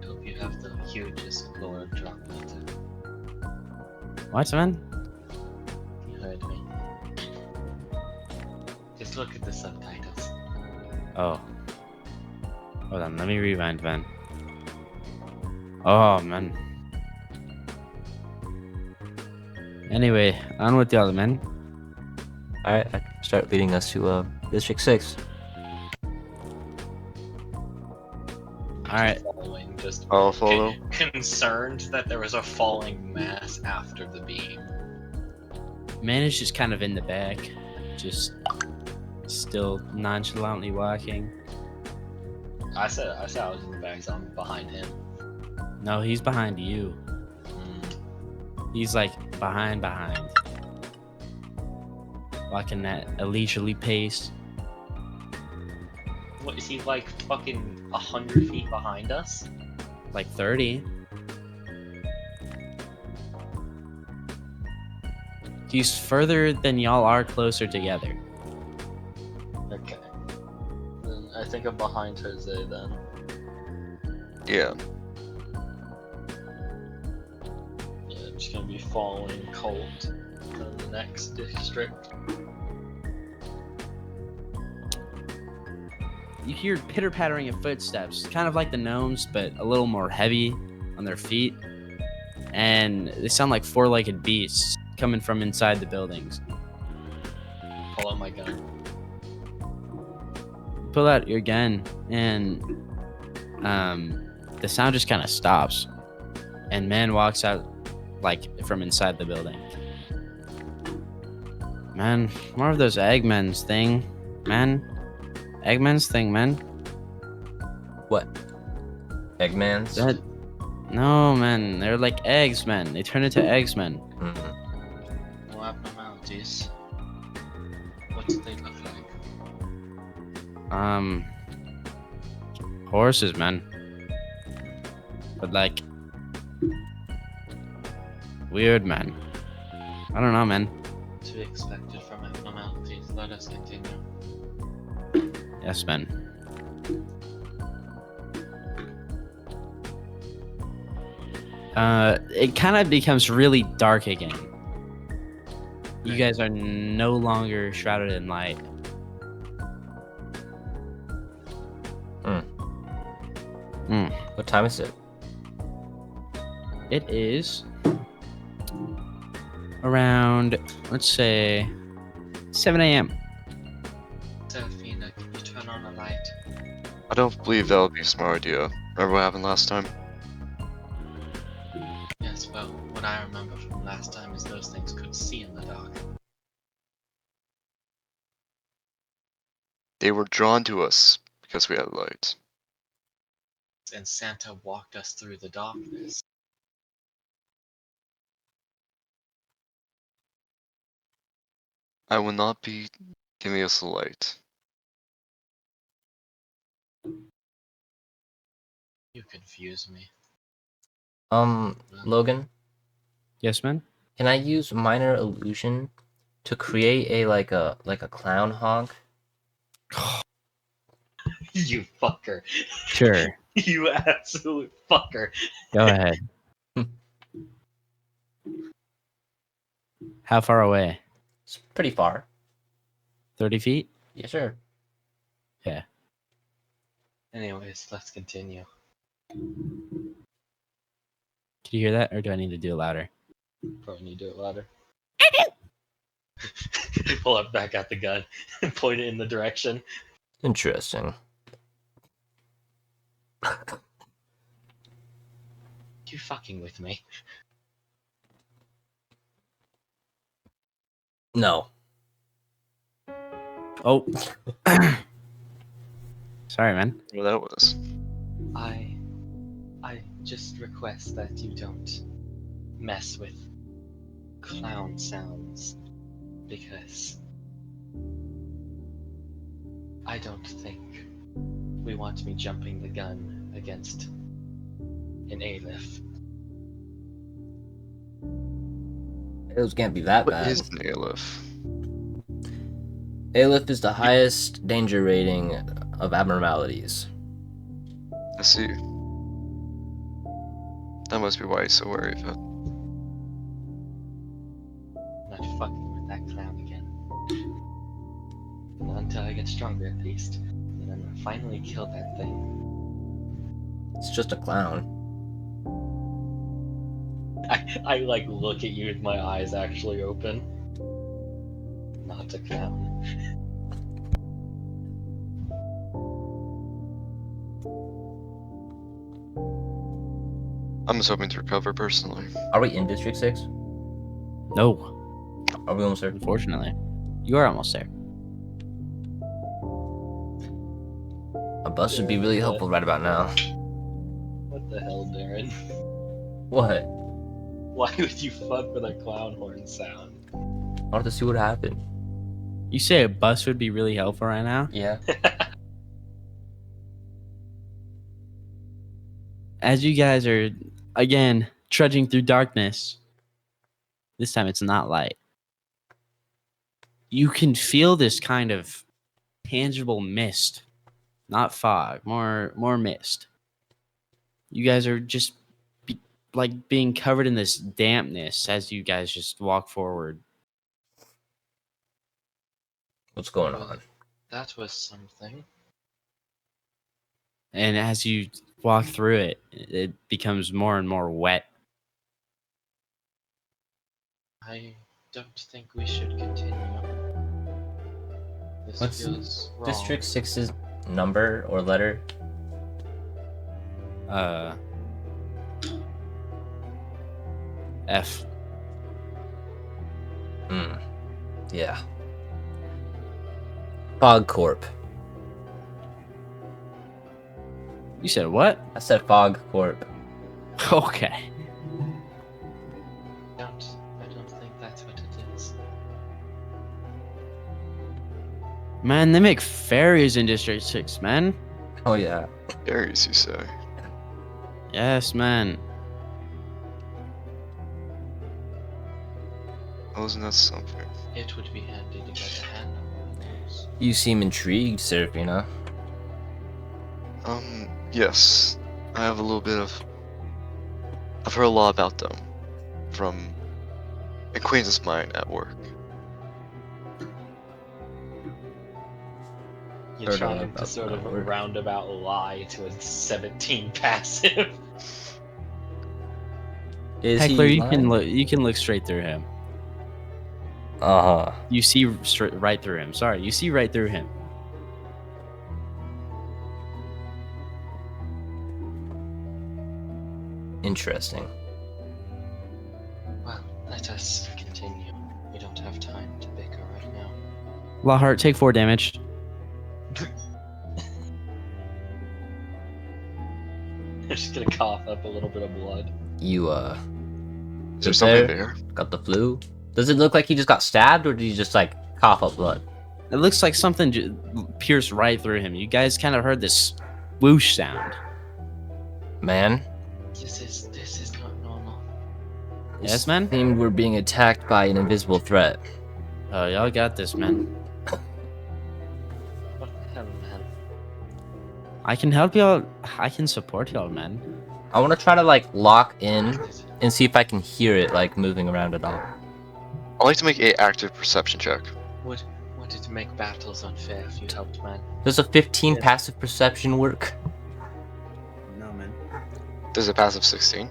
Speaker 5: Hope you have the hugest Lord drop meter.
Speaker 1: What, man?
Speaker 5: You heard me. Just look at the subtitles.
Speaker 1: Oh. Hold on, let me rewind, man. Oh, man. Anyway, on with the other, man.
Speaker 2: Alright, I can start leading us to District 6.
Speaker 1: Alright.
Speaker 3: Following, just
Speaker 4: I'll follow.
Speaker 3: concerned that there was a falling mass after the beam.
Speaker 1: Man is just kind of in the back, just still nonchalantly walking.
Speaker 3: I said I was in the back, so I'm behind him.
Speaker 1: No, he's behind you. He's like behind. Walking at a leisurely pace.
Speaker 3: What is he like? Fucking 100 feet behind us?
Speaker 1: Like 30. He's further than y'all are closer together.
Speaker 3: Okay. Then I think I'm behind Jose then.
Speaker 4: Yeah.
Speaker 3: Yeah, I'm just gonna be following Colt to the next district.
Speaker 1: You hear pitter-pattering of footsteps, kind of like the gnomes, but a little more heavy on their feet. And they sound like four-legged beasts coming from inside the buildings.
Speaker 3: Pull out my gun.
Speaker 1: Pull out your gun, and the sound just kind of stops. And man walks out, like, from inside the building. Man, more of those Eggman's thing, man. Eggman's thing, man.
Speaker 2: What? Eggmans?
Speaker 1: That... No, man. They're like eggs, man. They turn into eggs, man.
Speaker 2: Mm-hmm.
Speaker 5: No abnormalities. What do they look like?
Speaker 1: Horses, man. But like... weird, man. I don't know, man.
Speaker 5: To be expected from abnormalities. Let us continue.
Speaker 1: Yes, man. It kind of becomes really dark again. You guys are no longer shrouded in light. Hmm.
Speaker 2: What time is it?
Speaker 1: It is around, let's say, 7 a.m.
Speaker 5: Seraphina, can you turn on a light?
Speaker 4: I don't believe that would be a smart idea. Remember what happened last time?
Speaker 5: Yes, well, what I remember from last time is those things could see in the dark.
Speaker 4: They were drawn to us because we had light.
Speaker 5: And Santa walked us through the darkness.
Speaker 4: I will not be giving us the light.
Speaker 5: You confuse me.
Speaker 2: Logan,
Speaker 1: Yes, man?
Speaker 2: can I use minor illusion to create a like a clown hog?
Speaker 5: You fucker.
Speaker 1: Sure.
Speaker 5: You absolute fucker.
Speaker 1: Go ahead. How far away?
Speaker 2: It's pretty far.
Speaker 1: 30 feet?
Speaker 2: Yeah, sure.
Speaker 1: Yeah.
Speaker 5: Anyways, let's continue.
Speaker 1: Can you hear that, or do I need to do it louder?
Speaker 3: Probably need to do it louder. Pull up back out the gun and point it in the direction.
Speaker 2: Interesting.
Speaker 5: You fucking with me?
Speaker 2: No.
Speaker 1: Oh. Sorry, man.
Speaker 4: What that was.
Speaker 5: I just request that you don't mess with clown sounds, because I don't think we want me jumping the gun against an Eidelys.
Speaker 2: It can't be that
Speaker 4: What
Speaker 2: bad.
Speaker 4: is an Aleph?
Speaker 2: Aleph is the highest danger rating of abnormalities.
Speaker 4: I see. That must be why he's so wary of it.
Speaker 5: I'm not fucking with that clown again. Not until I get stronger, at least. And I'm gonna finally kill that thing.
Speaker 2: It's just a clown.
Speaker 3: I like look at you with my eyes actually open. Not a clown.
Speaker 4: I'm just hoping to recover personally.
Speaker 2: Are we in District 6?
Speaker 1: No,
Speaker 2: Are we almost there?
Speaker 1: unfortunately. You are almost there.
Speaker 2: A bus should be really helpful right about now.
Speaker 3: What the hell, Darren?
Speaker 2: What?
Speaker 3: Why would you fuck with a clown horn sound?
Speaker 2: I want to see what happened.
Speaker 1: You say a bus would be really helpful right now?
Speaker 2: Yeah.
Speaker 1: As you guys are, again, trudging through darkness, this time it's not light. You can feel this kind of tangible mist, not fog, more mist. You guys are just like being covered in this dampness as you guys just walk forward.
Speaker 2: What's going on?
Speaker 5: That was something.
Speaker 1: And as you walk through it, it becomes more and more wet.
Speaker 5: I don't think we should continue. This
Speaker 2: What's
Speaker 5: feels wrong.
Speaker 2: District 6's number or letter?
Speaker 1: F.
Speaker 2: Yeah. Fog Corp.
Speaker 1: You said what?
Speaker 2: I said Fog Corp.
Speaker 1: Okay.
Speaker 5: I don't think that's what it is.
Speaker 1: Man, they make ferries in District 6, man.
Speaker 2: Oh yeah.
Speaker 4: Aries, you say?
Speaker 1: Yes, man.
Speaker 4: Wasn't that something?
Speaker 5: It would be handy to get a hand on one of those.
Speaker 2: You seem intrigued, Seraphina.
Speaker 4: Yes. I have a little bit of... I've heard a lot about them from acquaintance of mine at work.
Speaker 3: You're
Speaker 2: Heard
Speaker 3: trying
Speaker 2: about
Speaker 3: to sort of
Speaker 2: that word.
Speaker 3: roundabout lie to a 17 passive.
Speaker 2: Is
Speaker 1: Heckler,
Speaker 2: he
Speaker 1: you can
Speaker 2: lying?
Speaker 1: you can look straight through him.
Speaker 2: Uh-huh.
Speaker 1: You see right through him. Sorry, you see right through him.
Speaker 2: Interesting.
Speaker 5: Well, let us continue. We don't have time to bicker right now.
Speaker 1: Lawheart, take 4 damage.
Speaker 3: I'm just gonna cough up a little bit of blood.
Speaker 2: You,
Speaker 4: Is there
Speaker 2: good
Speaker 4: something
Speaker 2: there?
Speaker 4: there?
Speaker 2: Got the flu? Does it look like he just got stabbed, or did he just, like, cough up blood?
Speaker 1: It looks like something pierced right through him. You guys kind of heard this whoosh sound.
Speaker 2: Man?
Speaker 5: This is not normal.
Speaker 1: Yes, man?
Speaker 2: Seemed we're being attacked by an invisible threat.
Speaker 1: Oh, y'all got this, man.
Speaker 3: What the hell, man?
Speaker 1: I can help y'all. I can support y'all, man.
Speaker 2: I want to try to, like, lock in and see if I can hear it, like, moving around at all.
Speaker 4: I'd like to make a active perception check.
Speaker 5: Would it make battles unfair if you helped, man?
Speaker 2: Does a 15
Speaker 1: Yes.
Speaker 2: passive perception work?
Speaker 1: No, man.
Speaker 4: Does it passive 16?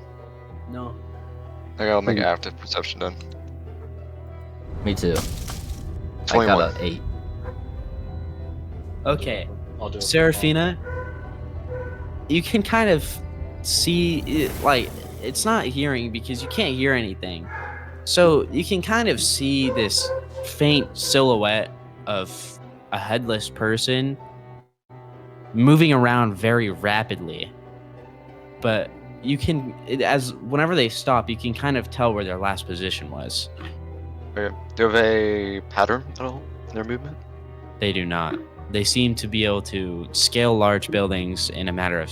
Speaker 1: No.
Speaker 4: I gotta make
Speaker 2: Ooh.
Speaker 4: active perception then.
Speaker 2: Me too. I
Speaker 4: 21.
Speaker 2: got an 8.
Speaker 1: Okay.
Speaker 3: I'll do it.
Speaker 1: Seraphina, you can kind of see it, like, it's not hearing because you can't hear anything. So you can kind of see this faint silhouette of a headless person moving around very rapidly. But you can, as whenever they stop, you can kind of tell where their last position was.
Speaker 4: Okay. Do you have a pattern at all in their movement?
Speaker 1: They do not. They seem to be able to scale large buildings in a matter of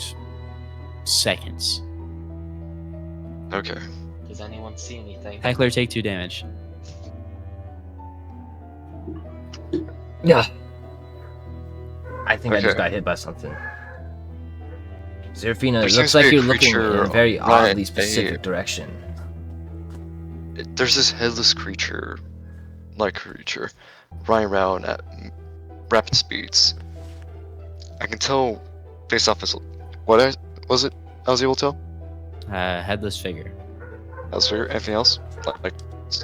Speaker 1: seconds.
Speaker 4: Okay.
Speaker 5: Does anyone see anything?
Speaker 1: Heckler, take 2 damage.
Speaker 2: Yeah. I think I just
Speaker 4: Okay.
Speaker 2: got hit by something. Seraphina,
Speaker 4: There
Speaker 2: it
Speaker 4: seems
Speaker 2: looks
Speaker 4: to be
Speaker 2: like
Speaker 4: a
Speaker 2: you're looking in
Speaker 4: creature
Speaker 2: a very
Speaker 4: right-
Speaker 2: oddly specific direction.
Speaker 4: There's this headless creature, running around at rapid speeds. I can tell based off his was it? I was able to tell.
Speaker 1: Headless figure.
Speaker 4: I was figure. Anything else? Like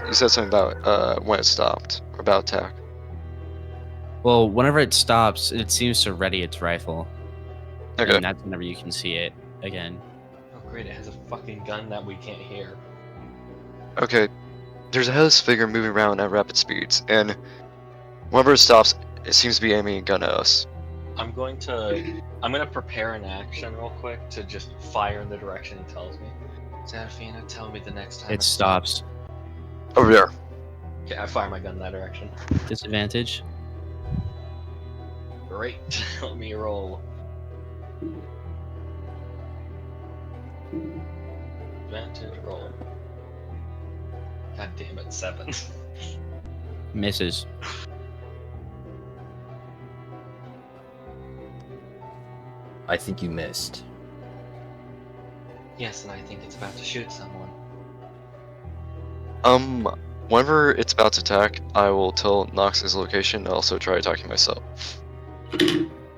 Speaker 4: you said something about when it stopped or about attack.
Speaker 1: Well, whenever it stops, it seems to ready its rifle.
Speaker 4: Okay.
Speaker 1: And that's whenever you can see it again.
Speaker 3: Oh great, it has a fucking gun that we can't hear.
Speaker 4: Okay. There's a headless figure moving around at rapid speeds, and whenever it stops, it seems to be aiming a gun at us.
Speaker 3: I'm gonna prepare an action real quick to just fire in the direction he tells me.
Speaker 5: Seraphina, tell me the next time
Speaker 1: It stops.
Speaker 4: Over there.
Speaker 3: Okay, I fire my gun in that direction.
Speaker 1: Disadvantage.
Speaker 3: Great. Let me roll. Advantage roll. God damn it, 7.
Speaker 1: Misses.
Speaker 2: I think you missed.
Speaker 5: Yes, and I think it's about to shoot someone.
Speaker 4: Whenever it's about to attack, I will tell Knox's location and also try attacking myself.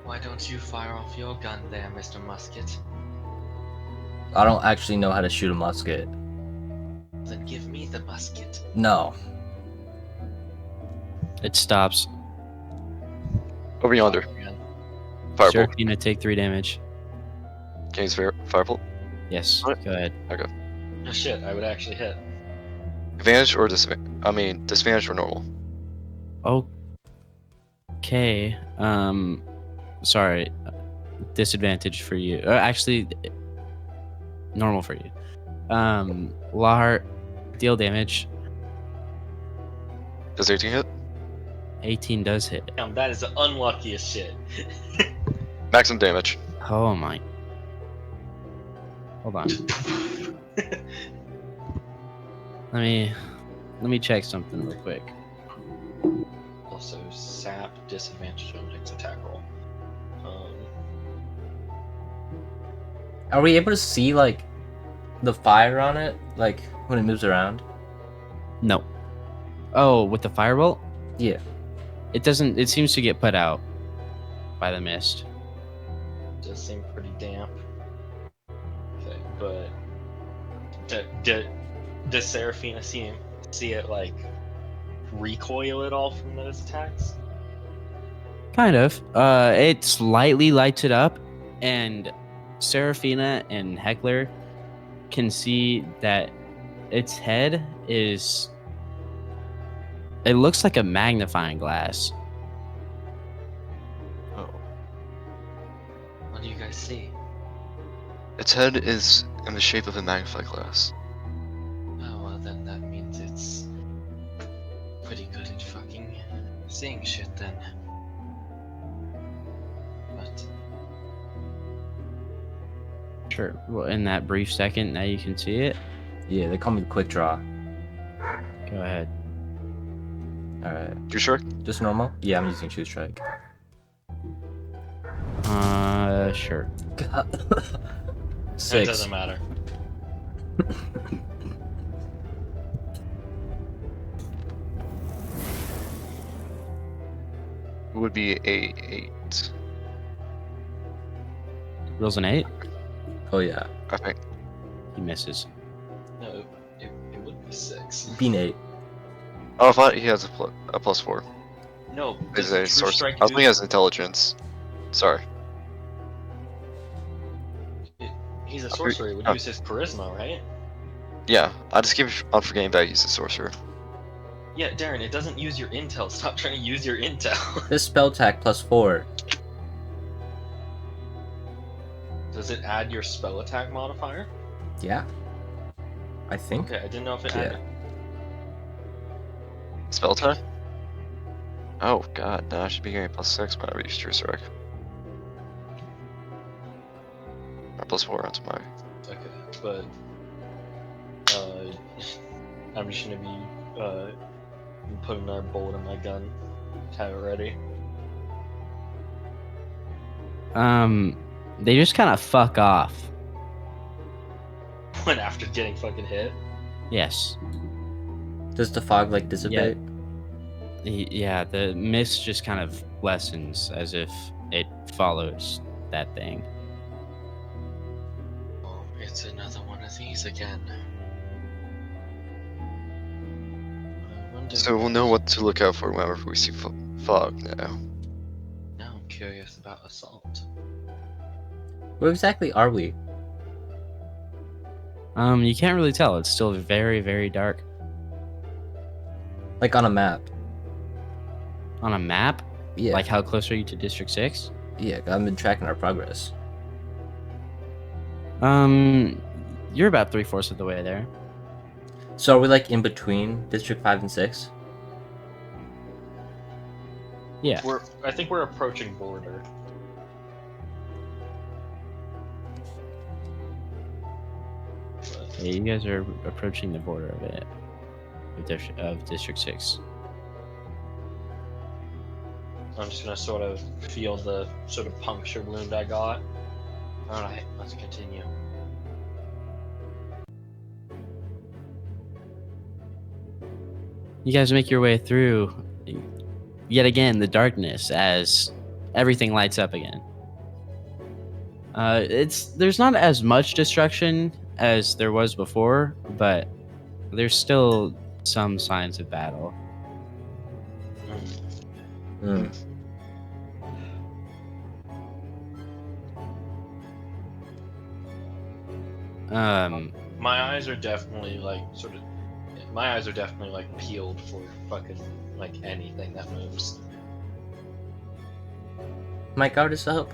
Speaker 5: Why don't you fire off your gun there, Mr. Musket?
Speaker 2: I don't actually know how to shoot a musket.
Speaker 5: Then give me the musket.
Speaker 2: No.
Speaker 1: It stops.
Speaker 4: Over yonder.
Speaker 3: Again.
Speaker 4: Firebolt.
Speaker 1: Seraphina, take 3 damage.
Speaker 4: Gains firebolt.
Speaker 1: Yes,
Speaker 4: What?
Speaker 1: go ahead.
Speaker 3: Oh shit, I would actually hit.
Speaker 4: Advantage or disadvantage? I mean, disadvantage or normal?
Speaker 1: Okay. Sorry. Disadvantage for you. Actually, normal for you. Lawheart, deal damage.
Speaker 4: Does 18 hit?
Speaker 1: 18 does hit.
Speaker 3: Damn, that is the unluckiest shit.
Speaker 4: Maximum damage.
Speaker 1: Oh my. Hold on. Let me check something real quick.
Speaker 3: Also, sap disadvantage on next attack roll.
Speaker 2: Are we able to see, like, the fire on it? Like, when it moves around?
Speaker 1: No. Oh, with the firebolt?
Speaker 2: Yeah.
Speaker 1: It doesn't. It seems to get put out. by the mist.
Speaker 3: Does seem pretty damp. Okay, but does Seraphina see it like recoil at all from those attacks?
Speaker 1: Kind of. It slightly lights it up, and Seraphina and Heckler can see that its head is. It looks like a magnifying glass.
Speaker 4: Oh.
Speaker 5: What do you guys see?
Speaker 4: Its head is in the shape of a magnifying glass.
Speaker 5: Oh, well, then that means it's pretty good at fucking seeing shit then. But
Speaker 1: Sure. Well, in that brief second, now you can see it.
Speaker 2: Yeah, they call me the quick draw.
Speaker 1: Go ahead.
Speaker 2: All right,
Speaker 4: You sure?
Speaker 2: just normal. Yeah, I'm using choose strike.
Speaker 1: Sure.
Speaker 3: It
Speaker 2: 6.
Speaker 3: doesn't matter.
Speaker 4: It would be a 8,
Speaker 1: Rolls an 8.
Speaker 2: Oh yeah,
Speaker 4: I think.
Speaker 1: He misses.
Speaker 5: no, it would be 6.
Speaker 2: bean 8.
Speaker 4: Oh, I thought he has a +4.
Speaker 5: No,
Speaker 4: Is
Speaker 5: does
Speaker 4: a
Speaker 5: the true
Speaker 4: source.
Speaker 5: strike
Speaker 4: I was thinking he
Speaker 5: boost-
Speaker 4: has intelligence. Sorry.
Speaker 5: He's a
Speaker 4: Okay.
Speaker 5: sorcerer. It would
Speaker 4: Oh.
Speaker 5: use his charisma, right?
Speaker 4: Yeah, I just keep on forgetting that he's a sorcerer.
Speaker 5: Yeah, Darren, it doesn't use your intel. Stop trying to use your intel.
Speaker 2: This spell attack +4.
Speaker 5: Does it add your spell attack modifier?
Speaker 2: Yeah, I think.
Speaker 5: Okay, I didn't know if it
Speaker 2: Yeah.
Speaker 5: added.
Speaker 4: Spell attack? Oh god, no, I should be getting +6 whenever I use True Strike. Or +4 onto my.
Speaker 5: Okay, but I'm just gonna be putting our bullet in my gun. Have it ready.
Speaker 1: They just kind of fuck off.
Speaker 5: When after getting fucking hit.
Speaker 1: Yes.
Speaker 2: Does the fog like dissipate?
Speaker 1: Yeah, the mist just kind of lessens as if it follows that thing.
Speaker 5: Oh, it's another one of these again. I wonder
Speaker 4: So we'll know what to look out for whenever we see fog now.
Speaker 5: Now I'm curious about assault.
Speaker 2: Where exactly are we?
Speaker 1: You can't really tell. It's still very, very dark.
Speaker 2: Like on a map?
Speaker 1: On a map?
Speaker 2: Yeah.
Speaker 1: Like, how close are you to District 6?
Speaker 2: Yeah, I've been tracking our progress.
Speaker 1: You're about 3/4 of the way there.
Speaker 2: So are we like in between District 5 and 6?
Speaker 1: Yeah.
Speaker 3: I think we're approaching border.
Speaker 1: Yeah, you guys are approaching the border of it. Of District 6.
Speaker 3: I'm just gonna sort of feel the sort of puncture wound I got.
Speaker 5: Alright, let's continue.
Speaker 1: You guys make your way through, yet again, the darkness as everything lights up again. There's not as much destruction as there was before, but there's still some signs of battle.
Speaker 2: Hmm.
Speaker 3: My eyes are definitely like my eyes are definitely like peeled for fucking like anything that moves.
Speaker 2: My guard is up.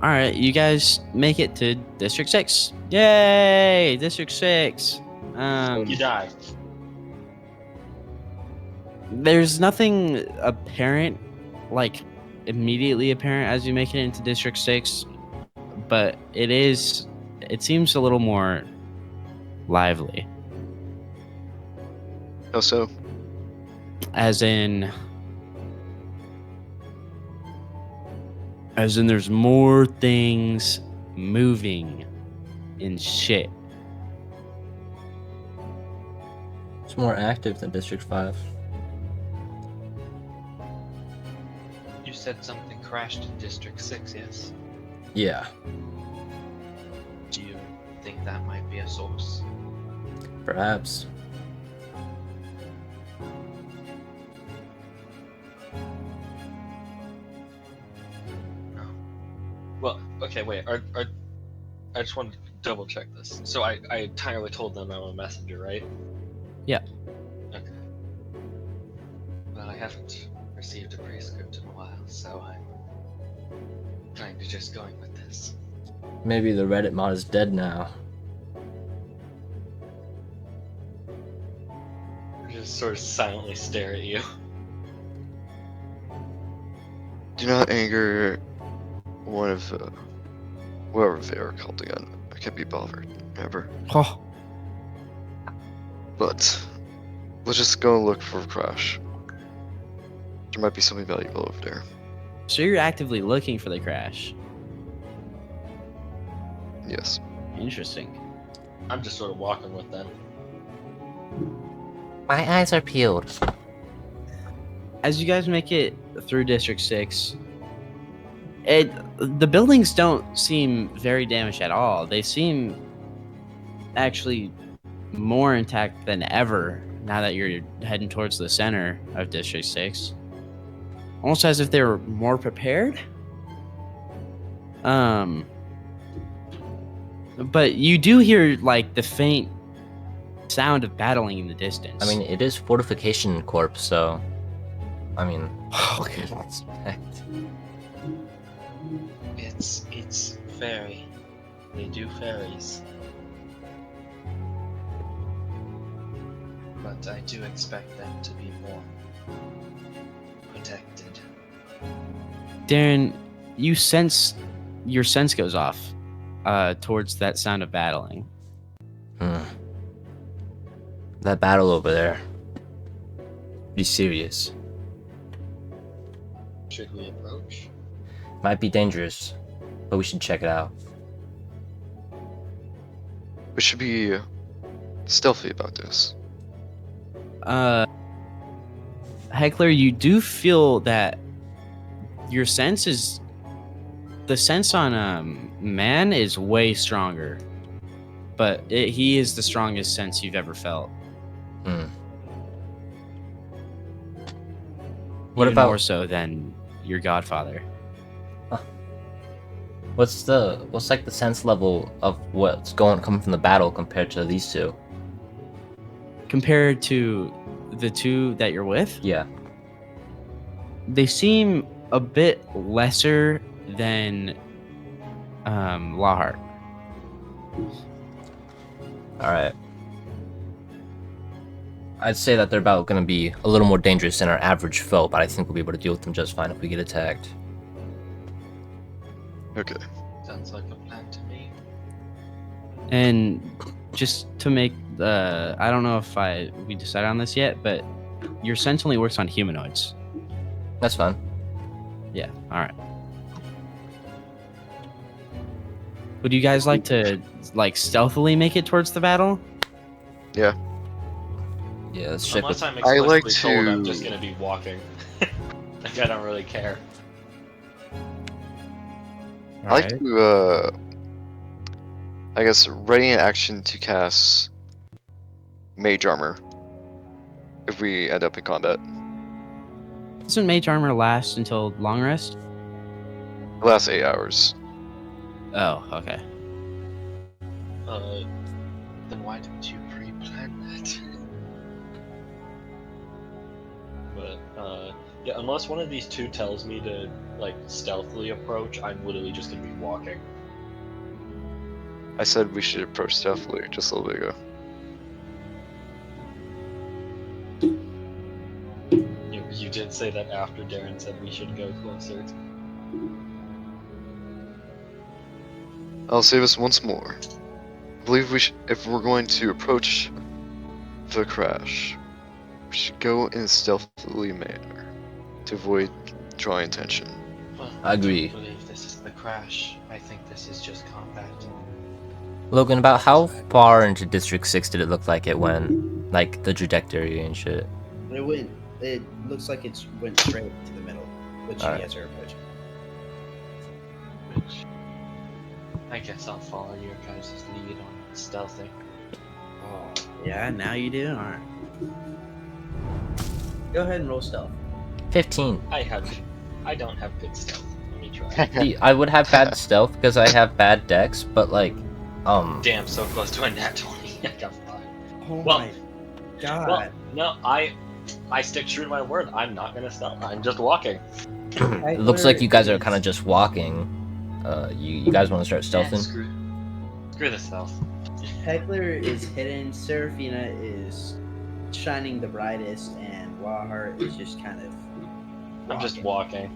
Speaker 1: All right, you guys make it to District 6. Yay, District 6.
Speaker 3: You die.
Speaker 1: There's nothing apparent, like immediately apparent as you make it into District 6, but it seems a little more lively.
Speaker 4: How so?
Speaker 1: As in there's more things moving and shit.
Speaker 2: It's more active than District 5.
Speaker 5: said something crashed in District 6, yes?
Speaker 2: Yeah,
Speaker 5: Do you think that might be a source?
Speaker 2: perhaps.
Speaker 3: Well, okay, wait. I just wanted to double check this. So I entirely told them I'm a messenger, right?
Speaker 1: Yeah.
Speaker 3: Okay. Well, I haven't received a prescript in a while, so I'm kind of just going with this.
Speaker 2: Maybe the Reddit mod is dead now.
Speaker 3: I just sort of silently stare at you.
Speaker 4: Do not anger one of whoever they are called again. I can't be bothered ever.
Speaker 1: Oh,
Speaker 4: But let's just go and look for Crash. There might be something valuable over there.
Speaker 1: so you're actively looking for the crash.
Speaker 4: Yes.
Speaker 1: Interesting.
Speaker 3: I'm just sort of walking with them.
Speaker 2: My eyes are peeled.
Speaker 1: As you guys make it through District 6, the buildings don't seem very damaged at all. They seem actually more intact than ever now that you're heading towards the center of District 6. Almost as if they were more prepared. But you do hear like the faint sound of battling in the distance.
Speaker 2: I mean, it is Fortification Corp, so... I mean... Okay, expect.
Speaker 5: It's fairy. They do fairies. But I do expect them to be more protected.
Speaker 1: Darren, your sense goes off towards that sound of battling.
Speaker 2: That battle over there. Be serious.
Speaker 3: Should we approach?
Speaker 2: Might be dangerous, but we should check it out.
Speaker 4: We should be stealthy about this.
Speaker 1: Heckler, you do feel that your sense is the sense on man is way stronger, but he is the strongest sense you've ever felt.
Speaker 2: What
Speaker 1: Even
Speaker 2: about
Speaker 1: more so than your godfather?
Speaker 2: what's like the sense level of what's coming from the battle compared to these two?
Speaker 1: Compared to the two that you're with,
Speaker 2: Yeah.
Speaker 1: they seem a bit lesser than Lawheart.
Speaker 2: All right. I'd say that they're about going to be a little more dangerous than our average foe, but I think we'll be able to deal with them just fine if we get attacked.
Speaker 4: Okay.
Speaker 5: Sounds like a plan to me.
Speaker 1: And just to make I don't know if we decided on this yet, but your sense only works on humanoids.
Speaker 2: That's fine.
Speaker 1: Yeah. All right. Would you guys like to stealthily make it towards the battle?
Speaker 4: Yeah.
Speaker 2: Yeah, let's check
Speaker 3: Unless
Speaker 2: with...
Speaker 3: I'm
Speaker 4: I like
Speaker 3: explicitly told, I'm
Speaker 4: to-
Speaker 3: just gonna be walking. Like I don't really care.
Speaker 4: I like to, I guess, ready in action to cast Mage Armor if we end up in combat.
Speaker 1: Doesn't mage armor last until long rest?
Speaker 4: The last 8 hours.
Speaker 1: Oh, okay.
Speaker 5: Then why don't you pre-plan that?
Speaker 3: But yeah, unless one of these two tells me to like stealthily approach, I'm literally just gonna be walking.
Speaker 4: I said we should approach stealthily just a little bit ago.
Speaker 3: You did say that after Darren said we should go closer.
Speaker 4: I'll say this once more. I believe we should, if we're going to approach the crash, we should go in a stealthily manner to avoid drawing attention.
Speaker 5: Well,
Speaker 2: I agree.
Speaker 5: don't believe this is the crash. I think this is just combat.
Speaker 2: Logan, about how far into District 6 did it look like it went? Like, the trajectory and shit.
Speaker 1: It looks like it went straight to the middle. which
Speaker 2: Alright.
Speaker 1: you guys are approaching.
Speaker 5: Which I guess I'll follow your guys' lead on stealthing.
Speaker 1: Oh, yeah, now you do? Alright. Go ahead and roll stealth.
Speaker 2: 15.
Speaker 5: I don't have good stealth. Let me try.
Speaker 2: See, I would have bad stealth because I have bad dex, but like,
Speaker 5: Damn, so close to a nat 20. I got 5.
Speaker 1: Oh
Speaker 5: Well-
Speaker 1: my god.
Speaker 5: Well, no, I stick true to my word. I'm not gonna stealth. I'm just walking.
Speaker 2: it looks like you guys are kind of just walking. You guys want to start
Speaker 5: Yeah,
Speaker 2: stealthing?
Speaker 5: screw the stealth.
Speaker 1: Heckler is hidden, Seraphina is shining the brightest, and Lawheart is just kind of.
Speaker 5: I'm just walking.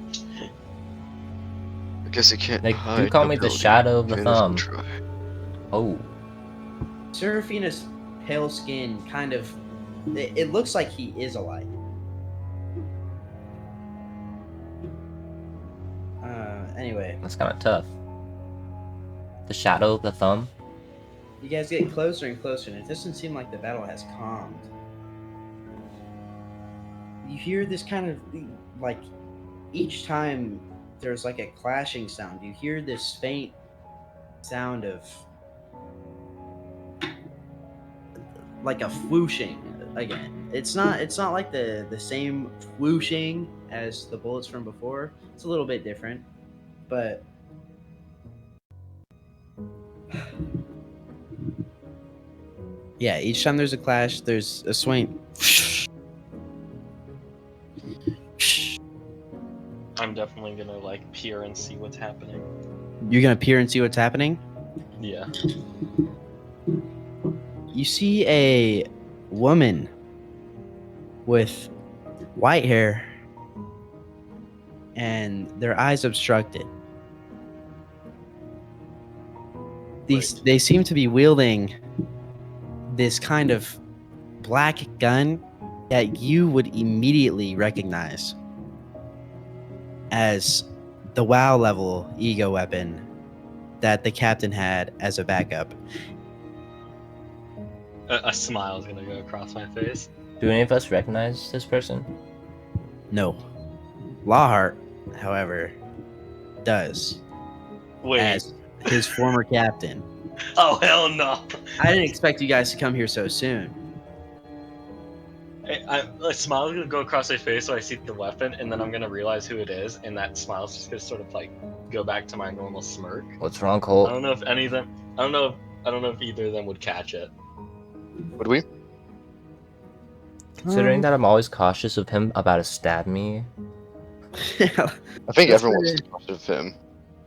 Speaker 4: I guess you can't
Speaker 2: They
Speaker 4: hide.
Speaker 2: do call me the
Speaker 4: ability.
Speaker 2: shadow of the
Speaker 4: Can't even
Speaker 2: thumb.
Speaker 4: try.
Speaker 2: Oh,
Speaker 1: Seraphina's pale skin kind of. It looks like he is a light. Anyway,
Speaker 2: that's kind of tough. The shadow of the thumb.
Speaker 1: you guys get closer and closer, and it doesn't seem like the battle has calmed. You hear this kind of like each time there's like a clashing sound, you hear this faint sound of like a whooshing again. It's not like the same whooshing as the bullets from before. It's a little bit different, but yeah, each time there's a clash, there's a swing.
Speaker 5: I'm definitely gonna like peer and see what's happening.
Speaker 1: You're gonna peer and see what's happening.
Speaker 5: Yeah.
Speaker 1: You see a woman with white hair and their eyes obstructed. They seem to be wielding this kind of black gun that you would immediately recognize as the WoW level ego weapon that the captain had as a backup.
Speaker 5: A smile is gonna go across my face.
Speaker 2: Do any of us recognize this person?
Speaker 1: No. Lawheart, however, does
Speaker 5: Wait.
Speaker 1: as his former captain.
Speaker 5: Oh hell no!
Speaker 1: I didn't expect you guys to come here so soon.
Speaker 5: A smile is gonna go across my face so I see the weapon, and then I'm gonna realize who it is, and that smile's just gonna sort of like go back to my normal smirk.
Speaker 2: What's wrong,
Speaker 5: I
Speaker 2: Colt?
Speaker 5: don't know if any of them. I don't know if either of them would catch it.
Speaker 4: Would we?
Speaker 2: Considering that I'm always cautious of him about to stab me.
Speaker 4: I think
Speaker 1: That's
Speaker 4: everyone's
Speaker 1: pretty-
Speaker 4: cautious of him.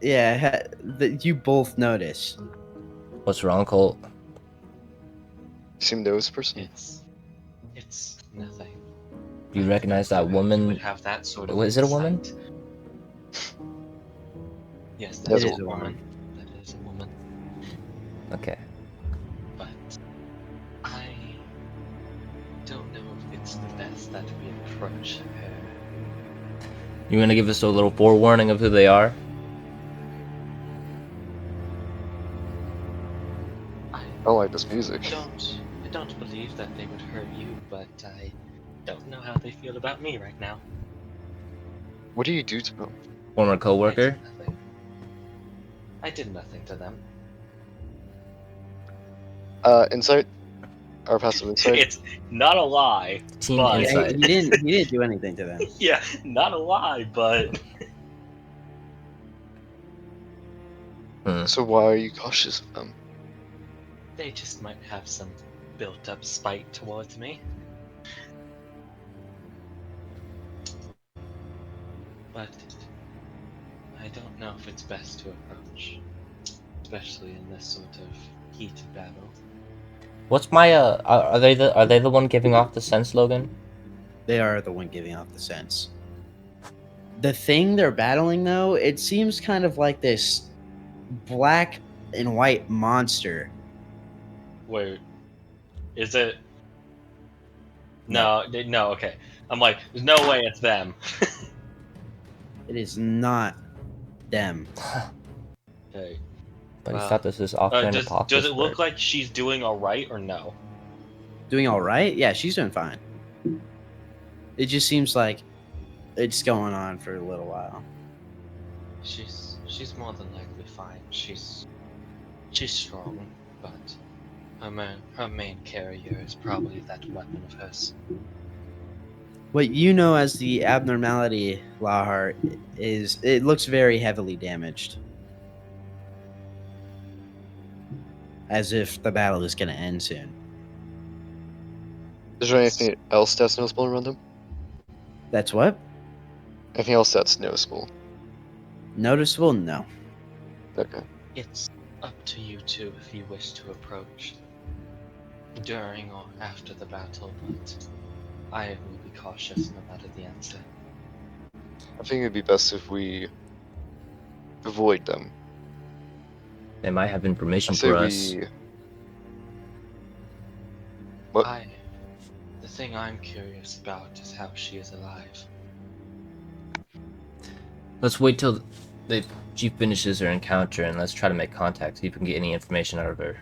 Speaker 1: Yeah, you both notice.
Speaker 2: What's wrong, Colt?
Speaker 4: You seem to know this person.
Speaker 5: It's nothing.
Speaker 2: Do you recognize that
Speaker 5: Would
Speaker 2: woman?
Speaker 5: have that sort of.
Speaker 2: Is it a woman?
Speaker 5: sight. Yes,
Speaker 4: That
Speaker 5: that
Speaker 4: is
Speaker 5: is
Speaker 1: a
Speaker 5: a
Speaker 1: woman.
Speaker 5: woman. That is a woman.
Speaker 2: Okay.
Speaker 5: But I don't know if it's the best that we approach her.
Speaker 2: You gonna give us a little forewarning of who they are?
Speaker 5: I
Speaker 4: I don't like this music.
Speaker 5: I don't believe that they would hurt you, but I don't know how they feel about me right now.
Speaker 4: What do you do to them?
Speaker 2: Former
Speaker 5: I
Speaker 2: coworker?
Speaker 5: did nothing. I did nothing to them.
Speaker 4: Insight? Or passive insight?
Speaker 5: It's not a lie.
Speaker 2: Team
Speaker 5: But-
Speaker 1: Yeah,
Speaker 2: insight.
Speaker 1: he didn't do anything to them.
Speaker 5: Yeah, not a lie, but
Speaker 2: Hmm.
Speaker 4: So why are you cautious of them?
Speaker 5: they just might have some built-up spite towards me. But I don't know if it's best to approach, especially in this sort of heated battle.
Speaker 2: What's my are they the one giving off the sense, Logan?
Speaker 1: They are the one giving off the sense. The thing they're battling, though, it seems kind of like this black and white monster.
Speaker 5: Wait, is it? No, no. Okay, I'm like, there's no way it's them.
Speaker 1: It is not them.
Speaker 5: Okay.
Speaker 2: But you
Speaker 5: Wow.
Speaker 2: thought this was offhand
Speaker 5: Does it look like she's doing all right or no?
Speaker 1: Doing all right? Yeah, she's doing fine. It just seems like it's going on for a little while.
Speaker 5: She's more than likely fine. She's strong, but her main carrier is probably that weapon of hers.
Speaker 1: What you know as the abnormality, Lawheart, is it looks very heavily damaged. As if the battle is going to end soon.
Speaker 4: Is there anything else that's noticeable around them?
Speaker 1: That's what?
Speaker 4: Anything else that's noticeable?
Speaker 1: Noticeable? No.
Speaker 4: Okay.
Speaker 5: It's up to you two if you wish to approach during or after the battle, but I will be cautious no matter the answer.
Speaker 4: I think it'd be best if we avoid them.
Speaker 2: They might have
Speaker 4: I
Speaker 2: information
Speaker 4: say
Speaker 2: for us.
Speaker 4: we. What?
Speaker 5: The thing I'm curious about is how she is alive.
Speaker 2: Let's wait till she finishes her encounter and let's try to make contact, see if we can get any information out of her.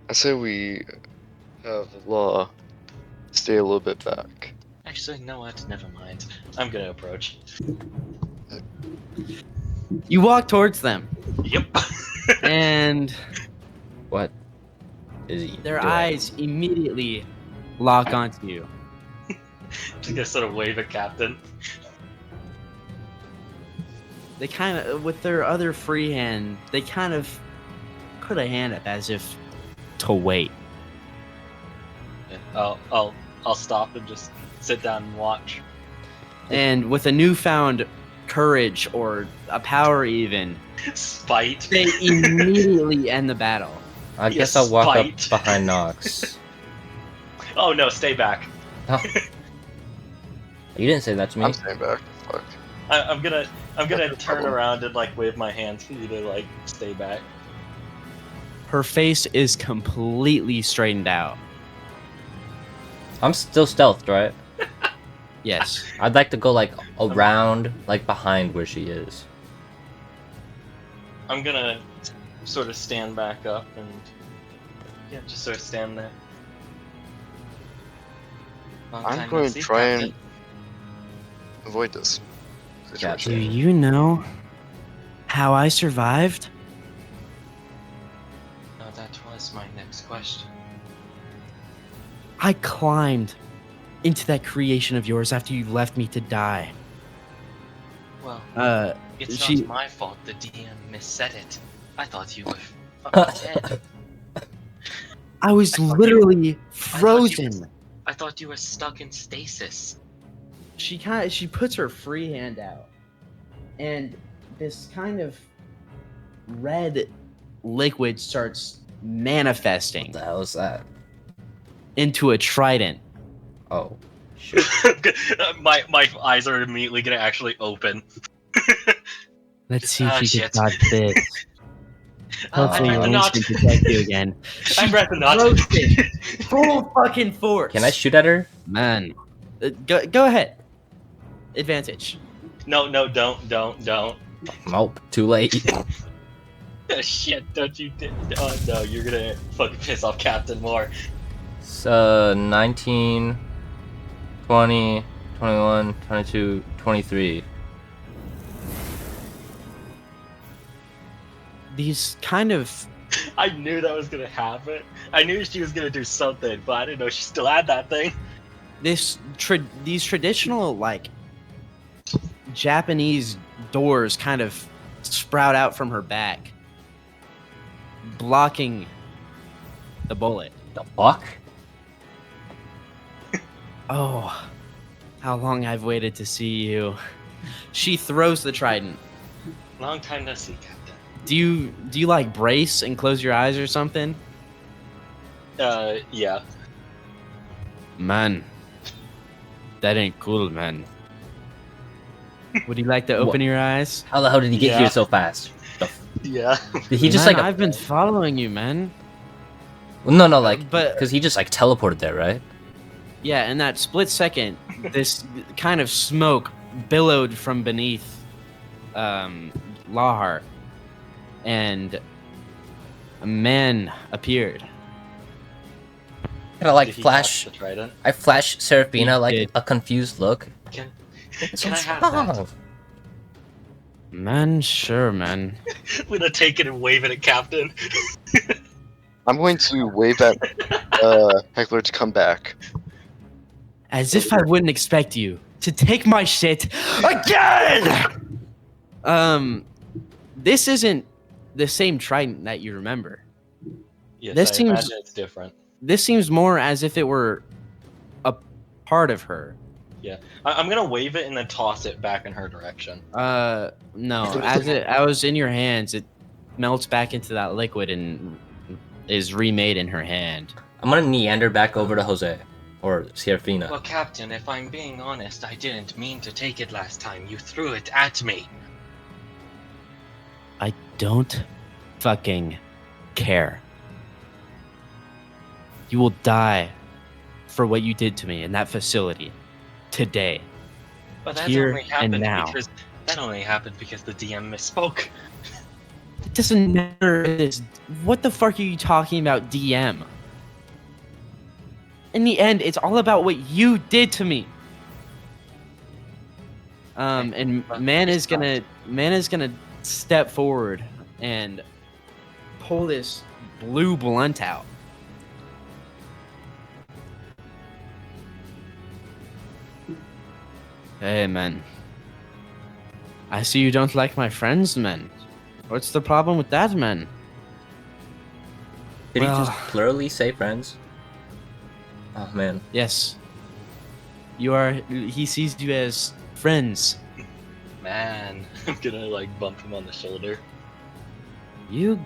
Speaker 4: I say we have Law stay a little bit back.
Speaker 5: Actually, you know what? Never mind. I'm gonna approach.
Speaker 1: You walk towards them,
Speaker 5: Yep.
Speaker 1: and
Speaker 2: What is he
Speaker 1: their
Speaker 2: doing?
Speaker 1: eyes immediately lock onto you.
Speaker 5: Just gonna sort of wave at Captain.
Speaker 1: They kind of, with their other free hand, they kind of put a hand up as if to wait.
Speaker 5: Yeah, I'll stop and just sit down and watch.
Speaker 1: And with a newfound courage or a power even,
Speaker 5: Spite.
Speaker 1: they immediately end the battle.
Speaker 2: I
Speaker 5: Yeah,
Speaker 2: guess I'll walk
Speaker 5: spite.
Speaker 2: up behind Knox.
Speaker 5: Oh no, stay back.
Speaker 2: Oh. You didn't say that to me.
Speaker 4: I'm staying back. Fuck.
Speaker 5: I'm gonna
Speaker 4: No
Speaker 5: turn
Speaker 4: problem.
Speaker 5: around and like wave my hands for you to like stay back.
Speaker 1: Her face is completely straightened out.
Speaker 2: I'm still stealthed, right?
Speaker 1: Yes.
Speaker 2: I'd like to go like around, like behind where she is.
Speaker 5: I'm gonna sort of stand back up and yeah, just sort of stand there. Long
Speaker 4: I'm
Speaker 5: time no
Speaker 4: going to
Speaker 5: see,
Speaker 4: try and
Speaker 5: Captain.
Speaker 4: avoid this
Speaker 1: Do
Speaker 4: situation.
Speaker 1: you know how I survived?
Speaker 5: No, that was my next question.
Speaker 1: I climbed into that creation of yours after you left me to die.
Speaker 5: Well, it's
Speaker 1: she-
Speaker 5: not my fault the DM missaid it. I thought you were fucking dead.
Speaker 1: I was
Speaker 5: I thought you-
Speaker 1: literally
Speaker 5: thought you
Speaker 1: frozen.
Speaker 5: I thought you were stuck in stasis.
Speaker 1: She puts her free hand out, and this kind of red liquid starts manifesting
Speaker 2: What the hell is that?
Speaker 1: into a trident.
Speaker 2: Oh, shit.
Speaker 5: my eyes are immediately gonna actually open.
Speaker 1: Let's see
Speaker 5: Ah,
Speaker 1: if you
Speaker 5: shit.
Speaker 1: can dodge this. Hopefully
Speaker 5: I'd
Speaker 1: your
Speaker 5: rather
Speaker 1: wings
Speaker 5: not.
Speaker 1: can protect you again.
Speaker 5: I'd rather not.
Speaker 1: Throws it full fucking force.
Speaker 2: Can I shoot at her?
Speaker 1: Man, go ahead. Advantage.
Speaker 5: No, don't.
Speaker 2: Nope, too late.
Speaker 5: Shit, don't you? Oh no, you're gonna fucking piss off Captain more.
Speaker 2: It's 19, 20, 21, 22, 23.
Speaker 1: These kind of
Speaker 5: I knew that was gonna happen. I knew she was gonna do something, but I didn't know she still had that thing.
Speaker 1: these traditional like Japanese doors kind of sprout out from her back, blocking the bullet.
Speaker 2: The fuck?
Speaker 1: Oh, how long I've waited to see you. She throws the trident.
Speaker 5: Long time no see, Captain.
Speaker 1: Do you like brace and close your eyes or something?
Speaker 5: Yeah.
Speaker 1: Man, that ain't cool, man. Would you like to open your eyes?
Speaker 2: How the hell did he get
Speaker 5: Yeah.
Speaker 2: here so fast?
Speaker 5: Yeah.
Speaker 2: Did he just
Speaker 1: Man,
Speaker 2: like?
Speaker 1: I've been following you, man.
Speaker 2: No, like,
Speaker 1: but-
Speaker 2: because he just like teleported there, right?
Speaker 1: Yeah, in that split second, this kind of smoke billowed from beneath Lawheart, and a man appeared.
Speaker 2: Kind of like
Speaker 3: Did he
Speaker 2: flash.
Speaker 3: catch the trident?
Speaker 2: I flash Seraphina
Speaker 1: He
Speaker 2: like
Speaker 1: did.
Speaker 2: a confused look.
Speaker 5: Can
Speaker 2: What's
Speaker 5: I have that?
Speaker 2: wrong?
Speaker 1: Man, sure, man.
Speaker 3: We're gonna take it and wave it at Captain.
Speaker 4: I'm going to wave at Heckler to come back.
Speaker 1: As if I wouldn't expect you to take my shit again! This isn't the same trident that you remember.
Speaker 3: Yes,
Speaker 1: This
Speaker 3: I
Speaker 1: seems-
Speaker 3: imagine it's different.
Speaker 1: This seems more as if it were a part of her.
Speaker 3: I'm gonna wave it and then toss it back in her direction.
Speaker 1: No. As I was in your hands, it melts back into that liquid and is remade in her hand.
Speaker 2: I'm gonna neander back over to Jose or Seraphina.
Speaker 5: Well, Captain, if I'm being honest, I didn't mean to take it last time. You threw it at me.
Speaker 1: I don't fucking care. You will die for what you did to me in that facility today.
Speaker 5: But that
Speaker 1: Here
Speaker 5: only
Speaker 1: and
Speaker 5: happened
Speaker 1: now.
Speaker 5: because the DM misspoke.
Speaker 1: It doesn't matter. What the fuck are you talking about, DM? In the end, it's all about what you did to me. And man is gonna step forward and pull this blue blunt out. Hey, man. I see you don't like my friends, man. What's the problem with that, man?
Speaker 2: Did
Speaker 1: well-
Speaker 2: he just plurally say friends? Oh man.
Speaker 1: Yes. He sees you as friends.
Speaker 3: Man, I'm gonna like bump him on the shoulder.
Speaker 1: You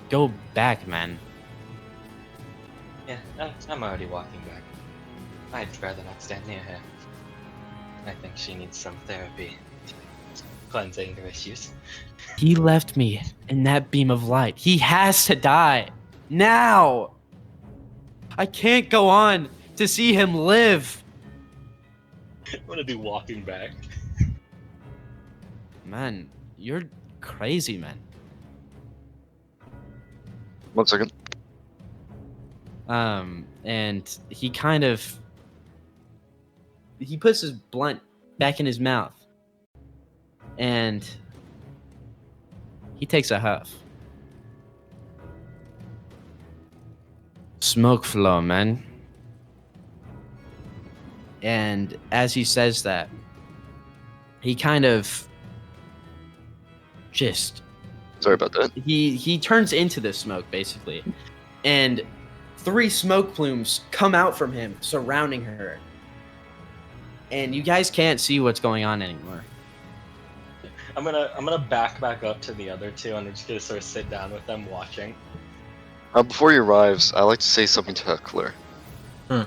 Speaker 1: go back, man.
Speaker 5: Yeah, I'm already walking back. I'd rather not stand near her. I think she needs some therapy. Cleanse anger issues.
Speaker 1: He left me in that beam of light. He has to die. Now! I can't go on to see him live.
Speaker 3: I'm gonna be walking back.
Speaker 1: Man, you're crazy, man.
Speaker 4: 1 second.
Speaker 1: And he kind of... He puts his blunt back in his mouth. And he takes a huff. Smoke flow, man. And as he says that, he kind of just
Speaker 4: Sorry about that.
Speaker 1: he turns into the smoke basically, and 3 smoke plumes come out from him, surrounding her. And you guys can't see what's going on anymore.
Speaker 3: I'm gonna back up to the other two, and I'm just gonna sort of sit down with them watching.
Speaker 4: Before he arrives, I'd like to say something to Heckler. Maybe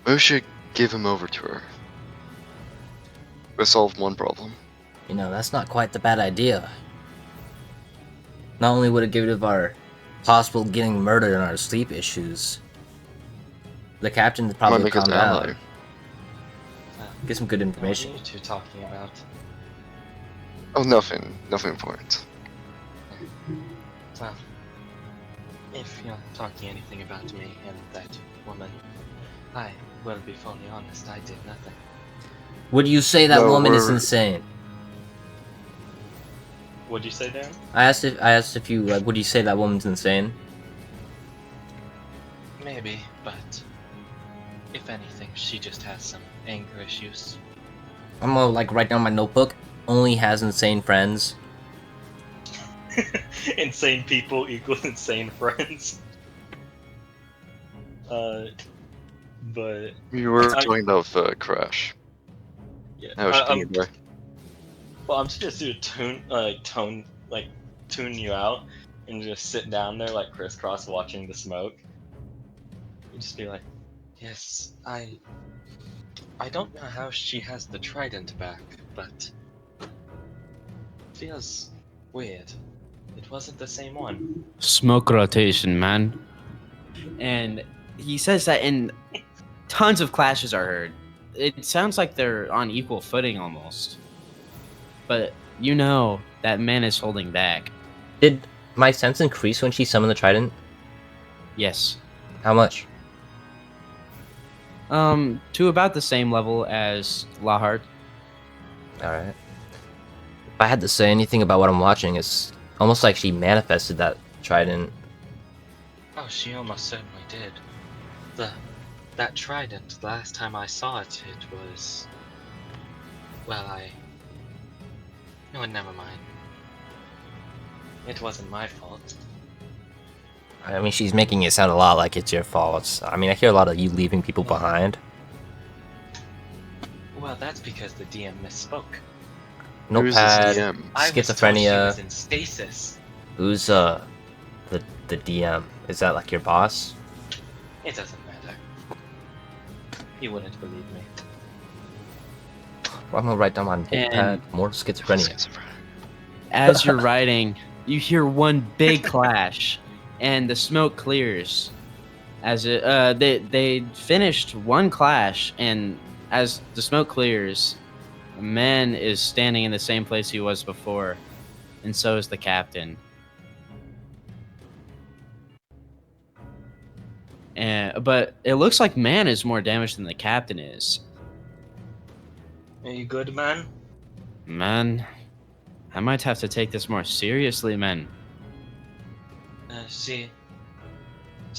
Speaker 4: we should give him over to her. We solved one problem.
Speaker 2: You know, that's not quite the bad idea. Not only would it get rid of our possible getting murdered and our sleep issues, the captain
Speaker 4: Might
Speaker 2: probably
Speaker 4: make us
Speaker 2: calm
Speaker 4: an ally.
Speaker 2: down. Get some good
Speaker 5: What are
Speaker 2: information.
Speaker 5: you two talking about?
Speaker 4: Oh, nothing important.
Speaker 5: Well, if you're talking anything about me and that woman, I will be fully honest, I did nothing.
Speaker 2: Would you say that
Speaker 4: No,
Speaker 2: woman is
Speaker 4: we're-
Speaker 2: insane?
Speaker 3: What'd you say, Dan?
Speaker 2: I asked if you like. Would you say that woman's insane?
Speaker 5: Maybe, but if anything, she just has some anger issues.
Speaker 2: I'm gonna like write down my notebook. Only has insane friends.
Speaker 3: Insane people equals insane friends. But
Speaker 4: We were
Speaker 3: I-
Speaker 4: talking about the crash.
Speaker 3: yeah,
Speaker 4: How she
Speaker 3: I'm,
Speaker 4: did it.
Speaker 3: well, I'm just gonna tune you out, and just sit down there like crisscross watching the smoke. And just be like,
Speaker 5: Yes, I don't know how she has the trident back, but feels weird. It wasn't the same one.
Speaker 1: Smoke rotation, man. And he says that, and tons of clashes are heard. It sounds like they're on equal footing almost. But you know that man is holding back.
Speaker 2: Did my sense increase when she summoned the trident?
Speaker 1: Yes.
Speaker 2: How much?
Speaker 1: To about the same level as Lawheart.
Speaker 2: All right. If I had to say anything about what I'm watching, it's almost like she manifested that trident.
Speaker 5: Oh, she almost certainly did. That trident, the last time I saw it, it was... Well, No, never mind. It wasn't my fault.
Speaker 2: I mean, she's making it sound a lot like it's your fault. I mean, I hear a lot of you leaving people behind.
Speaker 5: Well, that's because the DM misspoke.
Speaker 4: Who's this
Speaker 2: Notepad,
Speaker 4: DM?
Speaker 5: I was told she
Speaker 2: schizophrenia.
Speaker 5: was in stasis.
Speaker 2: Who's the DM? Is that like your boss?
Speaker 5: It doesn't matter. You wouldn't believe me.
Speaker 2: Well, I'm gonna write down on notepad.
Speaker 1: And-
Speaker 2: More schizophrenia.
Speaker 4: Schizophrenic.
Speaker 1: As you're riding, you hear one big clash, and the smoke clears. As they finished one clash, and as the smoke clears, a man is standing in the same place he was before, and so is the captain. But it looks like man is more damaged than the captain is.
Speaker 5: Are you good, man?
Speaker 1: Man, I might have to take this more seriously, man.
Speaker 5: She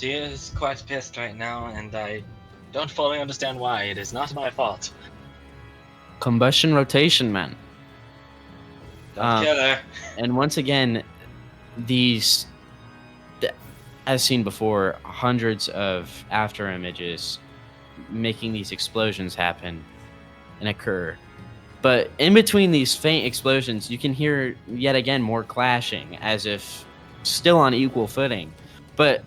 Speaker 5: is quite pissed right now, and I don't fully understand why. It is not my fault.
Speaker 1: Combustion rotation, man.
Speaker 5: Don't kill her.
Speaker 1: And once again, as seen before, hundreds of after images making these explosions happen and occur. But in between these faint explosions, you can hear yet again more clashing, as if still on equal footing. But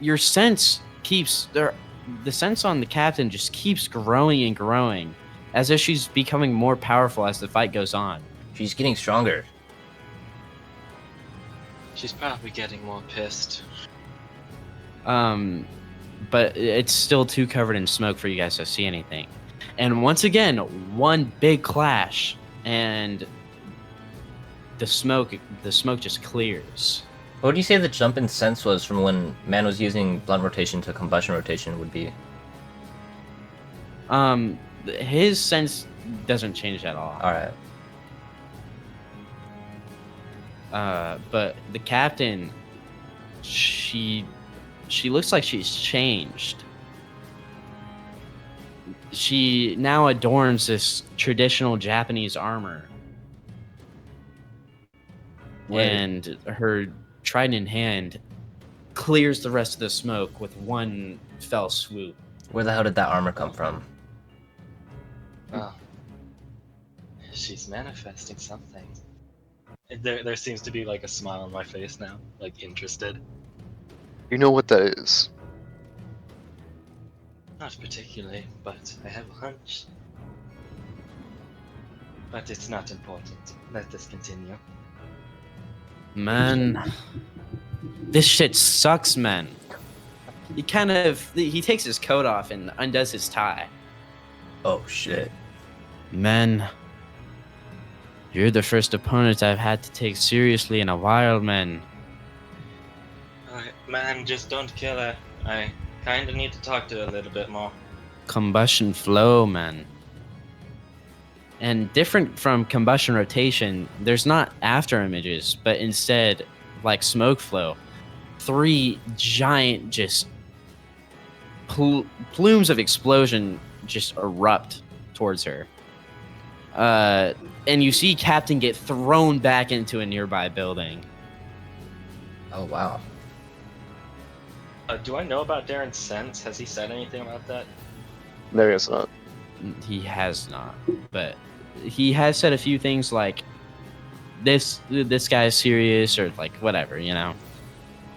Speaker 1: your sense keeps the sense on the captain just keeps growing and growing, as if she's becoming more powerful as the fight goes on.
Speaker 2: She's getting stronger.
Speaker 5: She's probably getting more pissed.
Speaker 1: But it's still too covered in smoke for you guys to see anything. And once again, one big clash, and the smoke just clears.
Speaker 2: What do you say the jump in sense was from when man was using blunt rotation to combustion rotation would be?
Speaker 1: His sense doesn't change at all.
Speaker 2: All right.
Speaker 1: But the captain, she looks like she's changed. She now adorns this traditional Japanese armor.
Speaker 2: Wait.
Speaker 1: And her trident in hand clears the rest of the smoke with one fell swoop.
Speaker 2: Where the hell did that armor come from?
Speaker 5: Oh. She's manifesting something. There seems to be like a smile on my face now, like interested.
Speaker 4: You know what that is?
Speaker 5: Not particularly, but I have a hunch. But it's not important. Let us continue.
Speaker 1: Man, this shit sucks, man. He takes his coat off and undoes his tie.
Speaker 2: Oh shit.
Speaker 1: Man, you're the first opponent I've had to take seriously in a while, man.
Speaker 5: Man, just don't kill her. I kinda need to talk to her a little bit more.
Speaker 1: Combustion flow, man. And different from combustion rotation, there's not after images, but instead, like smoke flow, 3 giant just plumes of explosion just erupt towards her. And you see Captain get thrown back into a nearby building.
Speaker 2: Oh wow.
Speaker 5: Do I know about Darren's sense? Has he said anything about that?
Speaker 4: No, it's not.
Speaker 1: He has not, but he has said a few things like, "This guy's serious," or like whatever, you know.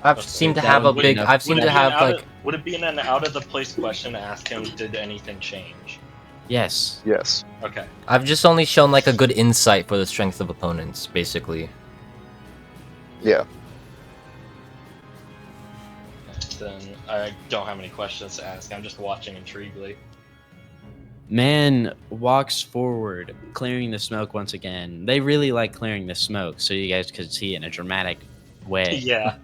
Speaker 2: I've seemed to
Speaker 1: that
Speaker 2: have a
Speaker 1: would be
Speaker 2: big.
Speaker 1: enough.
Speaker 2: I've seemed to have like.
Speaker 5: Would it be an out of the place question to ask him, did anything change?
Speaker 1: Yes.
Speaker 4: Yes.
Speaker 5: Okay.
Speaker 2: I've just only shown like a good insight for the strength of opponents, basically.
Speaker 4: Yeah.
Speaker 5: Then I don't have any questions to ask. I'm just watching intriguedly.
Speaker 1: Man walks forward, clearing the smoke once again. They really like clearing the smoke, so you guys could see it in a dramatic way.
Speaker 5: Yeah.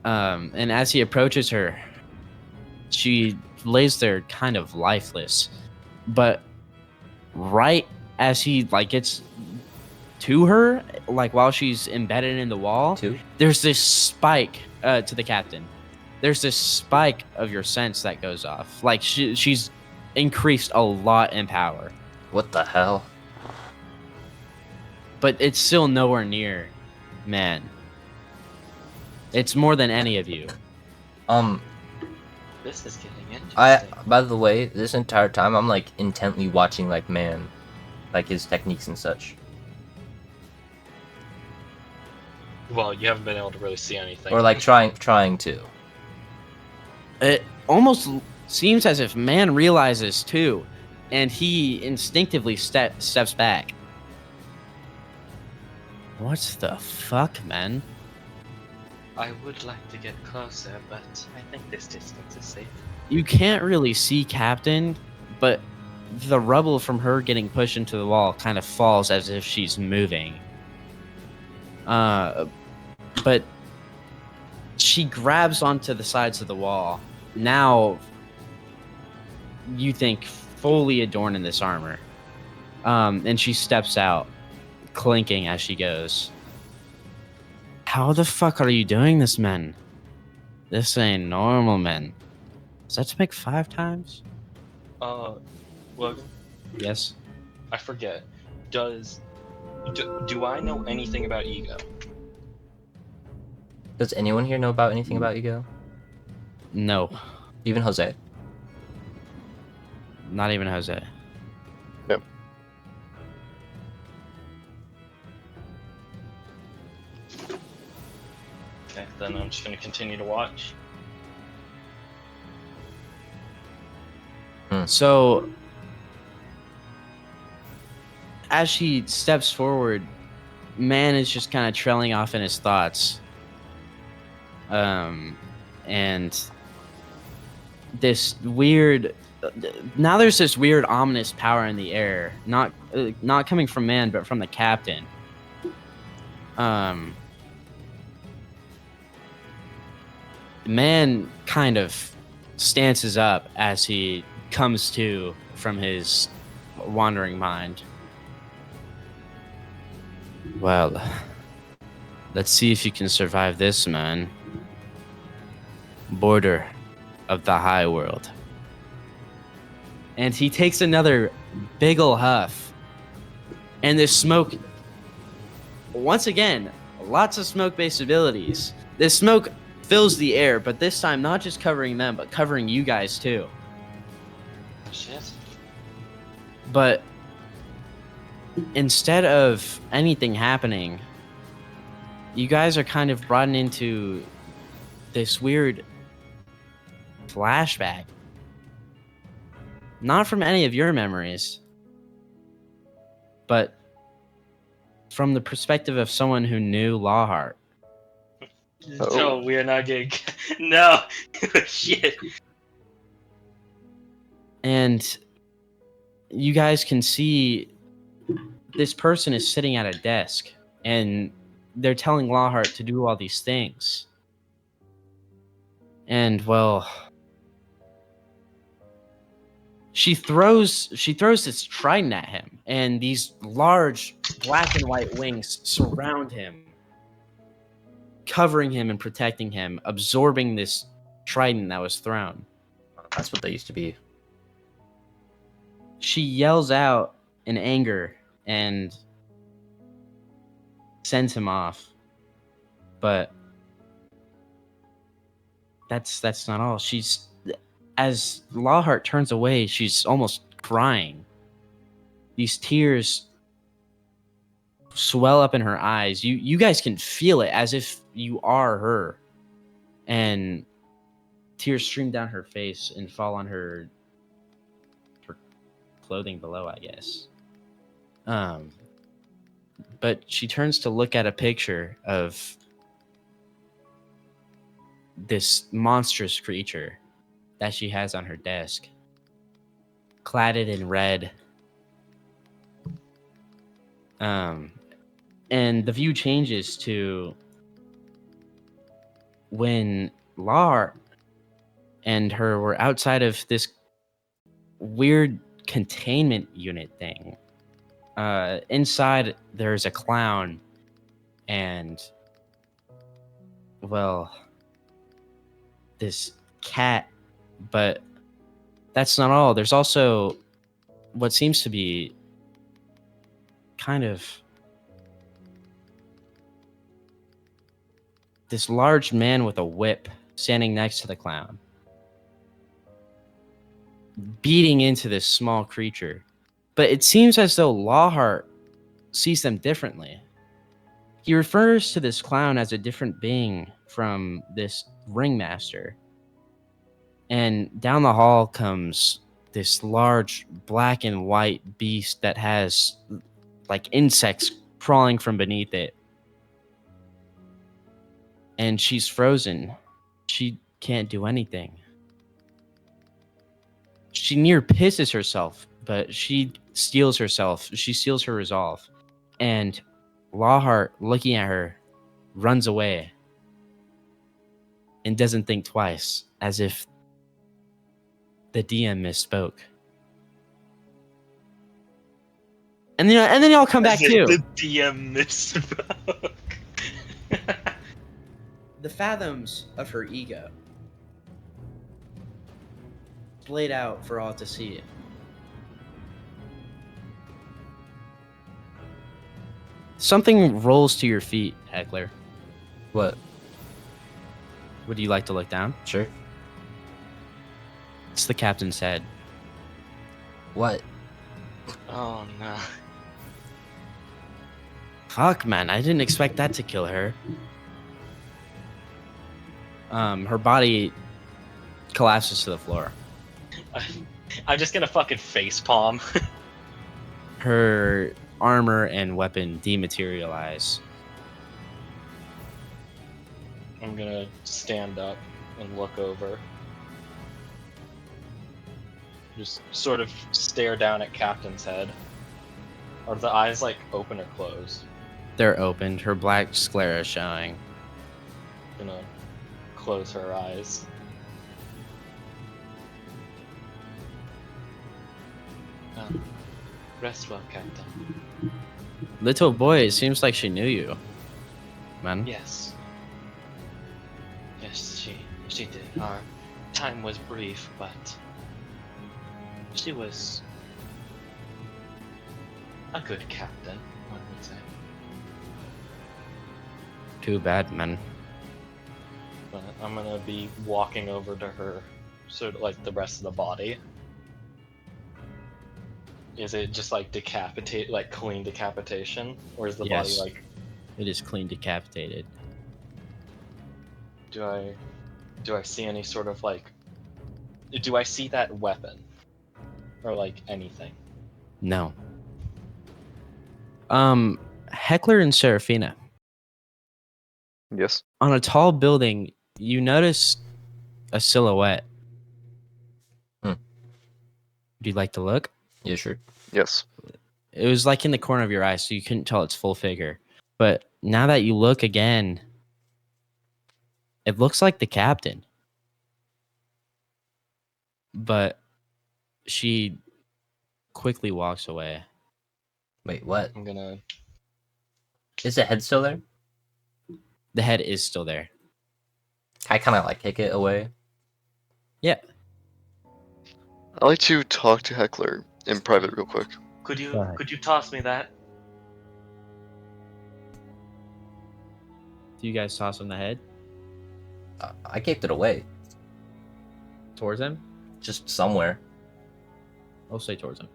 Speaker 1: And as he approaches her, she lays there kind of lifeless. But right as he like gets to her, like while she's embedded in the wall,
Speaker 2: Two.
Speaker 1: there's this spike to the captain. There's this spike of your sense that goes off. Like she's increased a lot in power,
Speaker 2: What the hell?
Speaker 1: but it's still nowhere near man. It's more than any of you.
Speaker 5: This is getting interesting.
Speaker 2: By the way, this entire time I'm like intently watching like man, like his techniques and such.
Speaker 3: Well, you haven't been able to really see anything.
Speaker 2: Or like trying to.
Speaker 1: It almost seems as if man realizes too, and he instinctively steps back. What the fuck, man?
Speaker 5: I would like to get closer, but I think this distance is safe.
Speaker 1: You can't really see Captain, but the rubble from her getting pushed into the wall kind of falls as if she's moving. But she grabs onto the sides of the wall. Now, you think fully adorned in this armor. And she steps out, clinking as she goes. How the fuck are you doing this, men? This ain't normal, men. Does that make 5 times?
Speaker 3: Logan,
Speaker 1: Yes.
Speaker 3: I forget. Do I know anything about ego?
Speaker 2: Does anyone here know about anything about ego?
Speaker 1: No.
Speaker 2: Even Jose?
Speaker 1: Not even Jose.
Speaker 3: Okay, then I'm just gonna continue to watch.
Speaker 1: So, as she steps forward, man is just kind of trailing off in his thoughts. And this weird. Now there's this weird ominous power in the air, not coming from man, but from the captain. Man kind of stances up as he comes to from his wandering mind. Well, let's see if you can survive this, man. Border of the high world. And he takes another big ol' huff. And this smoke, once again, lots of smoke-based abilities. This smoke fills the air, but this time not just covering them, but covering you guys too.
Speaker 5: Shit.
Speaker 1: But instead of anything happening, you guys are kind of brought into this weird flashback. Not from any of your memories, but from the perspective of someone who knew Lawheart.
Speaker 4: Oh.
Speaker 3: No, we are not getting. No, shit.
Speaker 1: And you guys can see this person is sitting at a desk and they're telling Lawheart to do all these things. And well, she throws this trident at him, and these large black and white wings surround him, covering him and protecting him, absorbing this trident that was thrown.
Speaker 2: That's what they used to be.
Speaker 1: She yells out in anger and sends him off. But that's not all. As Lawheart turns away, she's almost crying. These tears swell up in her eyes. You guys can feel it as if you are her. And tears stream down her face and fall on her clothing below, I guess. But she turns to look at a picture of this monstrous creature that she has on her desk, cladded in red. And the view changes to when Lawheart and her were outside of this weird containment unit thing. Inside, there's a clown, and, well, this cat. But that's not all. There's also what seems to be kind of this large man with a whip standing next to the clown, beating into this small creature. But it seems as though Lawheart sees them differently. He refers to this clown as a different being from this ringmaster. And down the hall comes this large black and white beast that has like insects crawling from beneath it. And she's frozen. She can't do anything. She near pisses herself, but she steels herself. She steals her resolve. And Lawheart, looking at her, runs away and doesn't think twice, as if the DM misspoke. And then y'all come back too.
Speaker 5: The DM misspoke.
Speaker 1: The fathoms of her ego laid out for all to see. Something rolls to your feet, Heckler.
Speaker 2: What?
Speaker 1: Would you like to look down?
Speaker 2: Sure.
Speaker 1: It's the captain's head.
Speaker 2: What?
Speaker 5: Oh no.
Speaker 1: Fuck, man, I didn't expect that to kill her. Her body collapses to the floor.
Speaker 5: I'm just gonna fucking facepalm.
Speaker 1: Her armor and weapon dematerialize.
Speaker 3: I'm gonna stand up and look over. Just sort of stare down at Captain's head. Are the eyes like open or closed?
Speaker 1: They're opened. Her black sclera is showing.
Speaker 3: Gonna close her eyes.
Speaker 5: Rest well, Captain.
Speaker 1: Little boy, it seems like she knew you. Man.
Speaker 5: Yes. Yes, she did. Our time was brief, but she was a good captain, one would say.
Speaker 1: Too bad, man.
Speaker 3: But I'm gonna be walking over to her, sort of like the rest of the body. Is it just like decapitate, like clean decapitation, or is the
Speaker 1: Yes.
Speaker 3: body like?
Speaker 1: It is clean decapitated.
Speaker 3: Do I see any sort of like? Do I see that weapon, or like anything?
Speaker 1: No. Heckler and Seraphina.
Speaker 4: Yes.
Speaker 1: On a tall building, you notice a silhouette.
Speaker 2: Hmm.
Speaker 1: Would you like to look?
Speaker 2: Yeah, sure.
Speaker 4: Yes.
Speaker 1: It was like in the corner of your eye, so you couldn't tell its full figure. But now that you look again, it looks like the captain. But she quickly walks away.
Speaker 2: Wait, what?
Speaker 3: I'm gonna.
Speaker 2: Is the head still there?
Speaker 1: The head is still there.
Speaker 2: I kind of like kick it away.
Speaker 1: Yeah.
Speaker 4: I'd like to talk to Heckler in private real quick.
Speaker 5: Could
Speaker 1: Go ahead.
Speaker 5: you toss me that?
Speaker 1: Do you guys toss him the head
Speaker 2: I kicked it away.
Speaker 1: towards him?
Speaker 2: Just somewhere.
Speaker 1: I'll say towards him.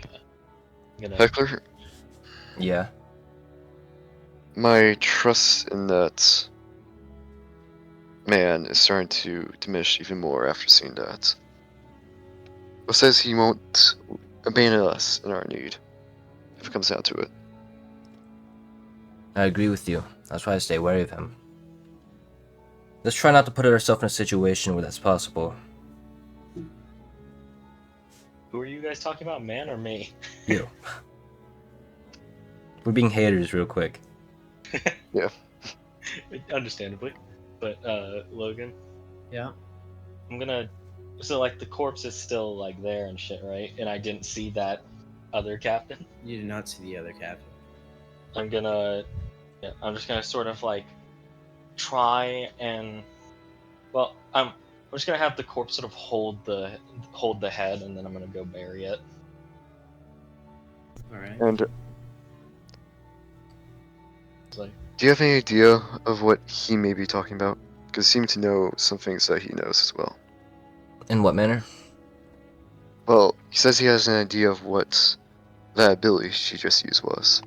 Speaker 3: I'm gonna
Speaker 4: Heckler,
Speaker 2: Yeah.
Speaker 4: my trust in that man is starting to diminish even more after seeing that. What says he won't abandon us in our need, if it comes down to it.
Speaker 2: I agree with you. That's why I stay wary of him. Let's try not to put ourselves in a situation where that's possible.
Speaker 3: Who are you guys talking about, man or me?
Speaker 2: You. We're being haters real quick.
Speaker 3: Understandably, but Logan.
Speaker 1: Yeah.
Speaker 3: I'm gonna. So like the corpse is still like there and shit, right? And I didn't see that other captain.
Speaker 1: You did not see the other captain.
Speaker 3: I'm gonna. Yeah, I'm just gonna sort of like try and. Well, I'm just gonna have the corpse sort of hold the head, and then I'm gonna go bury it.
Speaker 1: All right.
Speaker 4: And
Speaker 3: It's like,
Speaker 4: do you have any idea of what he may be talking about? Because he seemed to know some things that he knows as well.
Speaker 2: In what manner?
Speaker 4: Well, he says he has an idea of what that ability she just used was.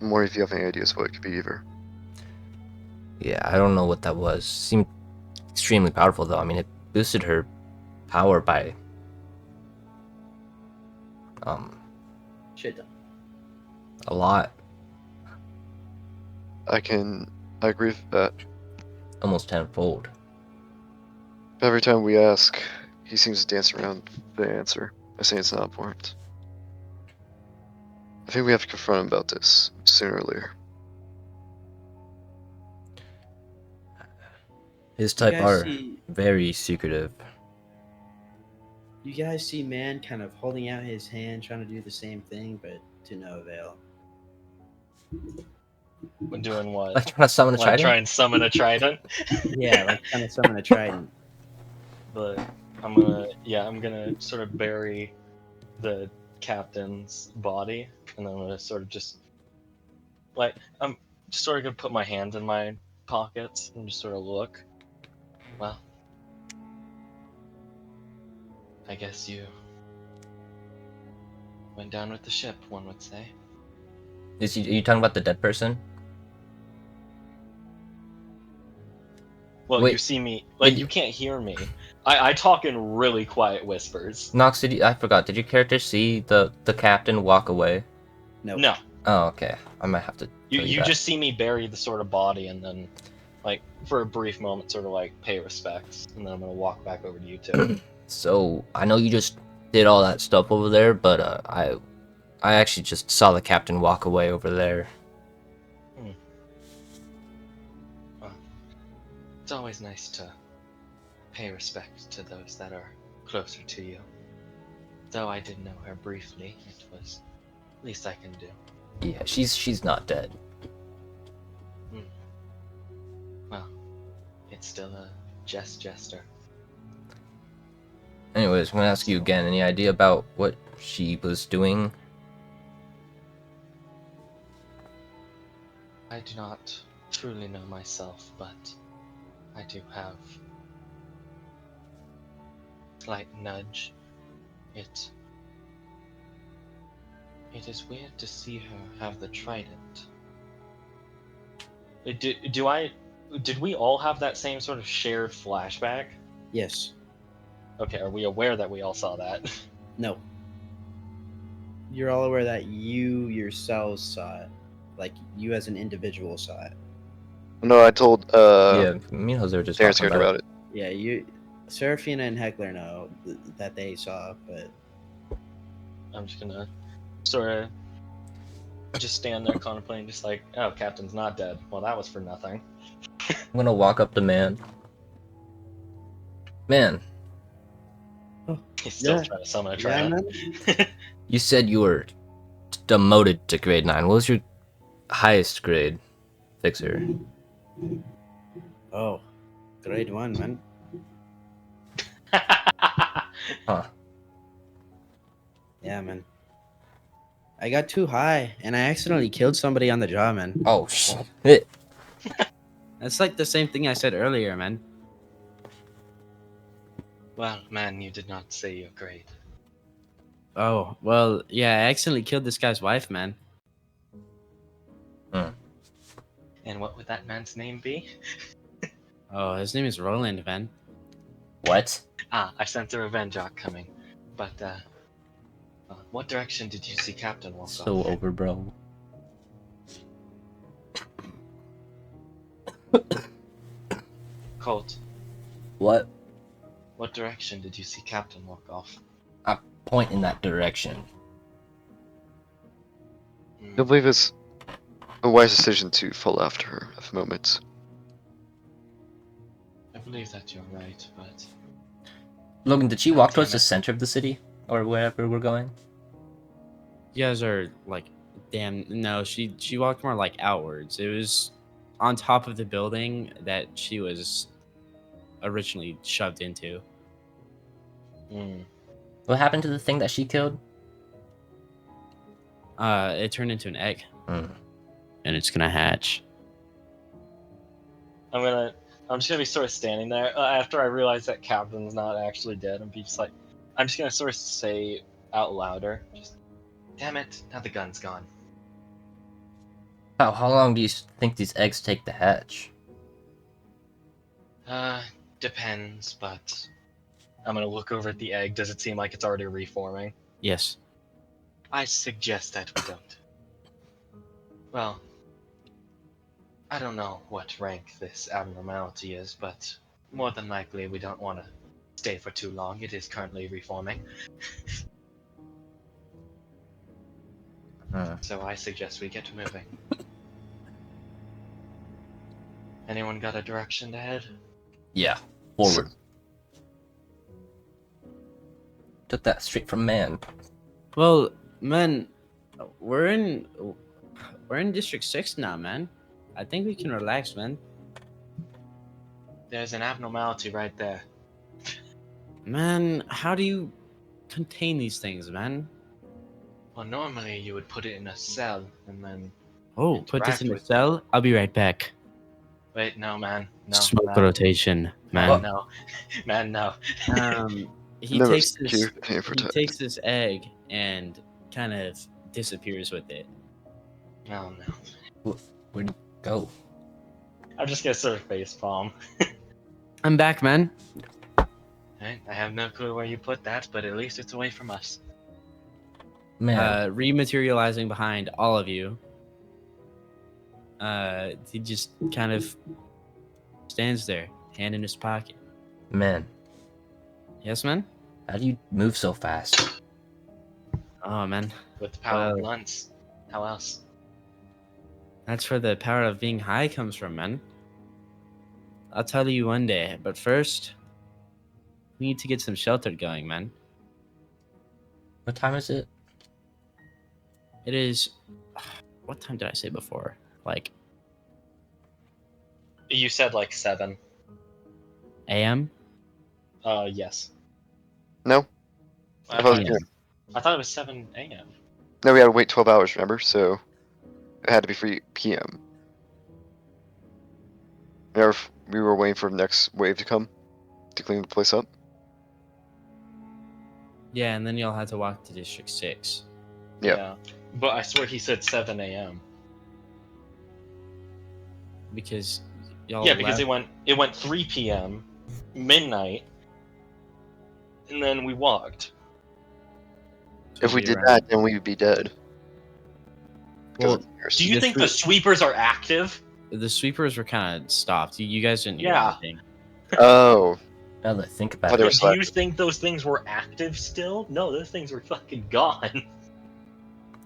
Speaker 4: I'm wondering if you have any ideas what it could be either.
Speaker 2: Yeah, I don't know what that was. Seemed extremely powerful though. I mean, it boosted her power by
Speaker 1: Shit done.
Speaker 2: a lot,
Speaker 4: I agree with that.
Speaker 2: almost tenfold.
Speaker 4: Every time we ask, he seems to dance around the answer. I say it's not important. I think we have to confront him about this sooner or later.
Speaker 2: His
Speaker 1: You
Speaker 2: type
Speaker 1: guys
Speaker 2: are
Speaker 1: see-
Speaker 2: very secretive.
Speaker 1: You guys see man kind of holding out his hand, trying to do the same thing, but to no avail.
Speaker 3: we're doing what?
Speaker 2: Like trying to summon a
Speaker 3: Like
Speaker 2: trident?
Speaker 3: try and summon a trident.
Speaker 1: Yeah, like trying to summon a trident.
Speaker 3: But I'm gonna sort of bury the captain's body, and then I'm gonna sort of just like I'm just sort of gonna put my hands in my pockets and just sort of look. Well, I guess you went down with the ship, one would say.
Speaker 2: Are you talking about the dead person?
Speaker 3: Well,
Speaker 2: Wait,
Speaker 3: you see me, like
Speaker 2: did
Speaker 3: you
Speaker 2: you-
Speaker 3: can't hear me. I talk in really quiet whispers.
Speaker 2: Knox, I forgot. Did your character see the captain walk away?
Speaker 1: No.
Speaker 3: No,
Speaker 2: Oh, okay. I might have to.
Speaker 3: you
Speaker 2: tell
Speaker 3: you
Speaker 2: that.
Speaker 3: just see me bury the sort of body, and then like for a brief moment, sort of like pay respects, and then I'm gonna walk back over to you two.
Speaker 2: So I know you just did all that stuff over there, but I actually just saw the captain walk away over there.
Speaker 3: Well, it's always nice to pay respect to those that are closer to you. Though I did know her briefly, it was least I can do.
Speaker 2: Yeah, she's not dead.
Speaker 3: Well, it's still a jester.
Speaker 2: Anyways, I'm gonna ask you again. Any idea about what she was doing?
Speaker 3: I do not truly know myself, but I do have a slight nudge. It is weird to see her have the trident. Did we all have that same sort of shared flashback?
Speaker 1: Yes.
Speaker 3: Okay, are we aware that we all saw that?
Speaker 1: No. You're all aware that you yourselves saw it. Like, you as an individual saw it.
Speaker 4: No, I told
Speaker 2: Yeah, me and Jose were just
Speaker 4: Darren's
Speaker 2: talking
Speaker 4: character
Speaker 2: about
Speaker 4: about
Speaker 2: it.
Speaker 4: it.
Speaker 1: Yeah, you... Seraphina and Heckler know that they saw, but...
Speaker 3: I'm just gonna sort of just stand there contemplating, just like, oh, Captain's not dead. Well, that was for nothing.
Speaker 2: I'm gonna walk up to man. Man,
Speaker 3: He's still
Speaker 1: Yeah.
Speaker 3: trying to summon a
Speaker 1: Yeah,
Speaker 3: trident.
Speaker 1: man.
Speaker 2: you said you were demoted to grade 9. What was your highest grade, Fixer?
Speaker 1: Oh, grade 1, man.
Speaker 2: Huh.
Speaker 1: Yeah, man. I got too high, and I accidentally killed somebody on the job, man.
Speaker 2: Oh, shit.
Speaker 1: That's like the same thing I said earlier, man.
Speaker 3: Well, man, you did not say your grade.
Speaker 1: Oh, well, yeah, I accidentally killed this guy's wife, man.
Speaker 3: And what would that man's name be?
Speaker 1: Oh, his name is Roland, man.
Speaker 2: What?
Speaker 3: Ah, I sense a revenge arc coming. But, what direction did you see Captain walk
Speaker 2: So
Speaker 3: off?
Speaker 2: over, bro.
Speaker 3: Colt,
Speaker 2: What?
Speaker 3: what direction did you see Captain walk off?
Speaker 2: I point in that direction.
Speaker 4: I believe it's a wise decision to follow after her at the moment.
Speaker 3: I believe that you're right, but
Speaker 2: Logan, did she
Speaker 5: Oh,
Speaker 2: walk towards
Speaker 5: damn
Speaker 2: the
Speaker 5: it.
Speaker 2: center of the city or wherever we're going?
Speaker 1: You guys are like, damn. No, she walked more like outwards. It was on top of the building that she was originally shoved into.
Speaker 3: Hmm.
Speaker 2: What happened to the thing that she killed?
Speaker 1: It turned into an egg,
Speaker 2: Hmm.
Speaker 1: and it's gonna hatch.
Speaker 3: I'm just gonna be sort of standing there after I realize that Captain's not actually dead, and be just like, I'm just gonna sort of say out louder, just, damn it, now the gun's gone.
Speaker 2: How long do you think these eggs take to hatch?
Speaker 3: Depends, but I'm gonna look over at the egg. Does it seem like it's already reforming?
Speaker 1: Yes.
Speaker 5: I suggest that we don't.
Speaker 3: Well, I don't know what rank this abnormality is, but more than likely we don't want to stay for too long. It is currently reforming,
Speaker 2: Hmm.
Speaker 3: so I suggest we get moving. Anyone got a direction to head?
Speaker 2: Yeah, forward. Took that straight from man.
Speaker 1: Well, man, we're in District 6 now, man. I think we can relax, man.
Speaker 3: There's an abnormality right there.
Speaker 1: Man, how do you contain these things, man?
Speaker 3: Well, normally you would put it in a cell and then
Speaker 1: Oh, put this
Speaker 3: interact
Speaker 1: in a
Speaker 3: with it.
Speaker 1: cell. I'll be right back.
Speaker 3: Wait, no, man. No,
Speaker 1: Smoke
Speaker 3: man.
Speaker 1: rotation, man.
Speaker 3: Man, no. Man, no.
Speaker 1: He
Speaker 4: Never
Speaker 1: takes this.
Speaker 4: secure and
Speaker 1: He
Speaker 4: protect.
Speaker 1: takes this egg and kind of disappears with it.
Speaker 3: Oh, no.
Speaker 2: Woof. Where'd he go?
Speaker 3: I'm just gonna sort of facepalm.
Speaker 1: I'm back, man.
Speaker 3: Right? I have no clue where you put that, but at least it's away from us.
Speaker 2: Man,
Speaker 1: Rematerializing behind all of you. He just kind of stands there, hand in his pocket.
Speaker 2: man,
Speaker 1: Yes, man.
Speaker 2: how do you move so fast?
Speaker 1: Oh, man.
Speaker 3: With the power of
Speaker 1: Well-
Speaker 3: blunts. How else?
Speaker 1: That's where the power of being high comes from, man. I'll tell you one day, but first, we need to get some shelter going, man.
Speaker 2: What time is it?
Speaker 1: It is. What time did I say before? Like
Speaker 3: You said like 7.
Speaker 1: a.m.
Speaker 3: Yes.
Speaker 4: No,
Speaker 3: I
Speaker 4: thought it was
Speaker 3: thought,
Speaker 1: PM.
Speaker 3: I thought it was 7 a.m.
Speaker 4: no, we had to wait 12 hours. Remember, so it had to be 3 p.m. Remember, we were waiting for the next wave to come to clean the place up.
Speaker 1: Yeah, and then y'all had to walk to District 6.
Speaker 4: Yeah.
Speaker 3: But I swear he said 7 a.m.
Speaker 1: Because y'all.
Speaker 3: Yeah, because
Speaker 1: left.
Speaker 3: it went 3 p.m., midnight, and then we walked.
Speaker 1: to
Speaker 4: If we
Speaker 1: be
Speaker 4: did
Speaker 1: around-
Speaker 4: that, then we would be dead. Because
Speaker 1: Well,
Speaker 4: of the virus.
Speaker 3: Do you
Speaker 1: This
Speaker 3: think
Speaker 1: was-
Speaker 3: the sweepers are active?
Speaker 1: the sweepers were kind of stopped. You guys didn't hear
Speaker 3: Yeah.
Speaker 1: anything.
Speaker 4: Oh,
Speaker 2: Now that I think
Speaker 4: I
Speaker 2: about
Speaker 4: thought they
Speaker 2: it,
Speaker 4: were
Speaker 3: Yeah, do you
Speaker 4: slack.
Speaker 3: think those things were active still? No, those things were fucking gone.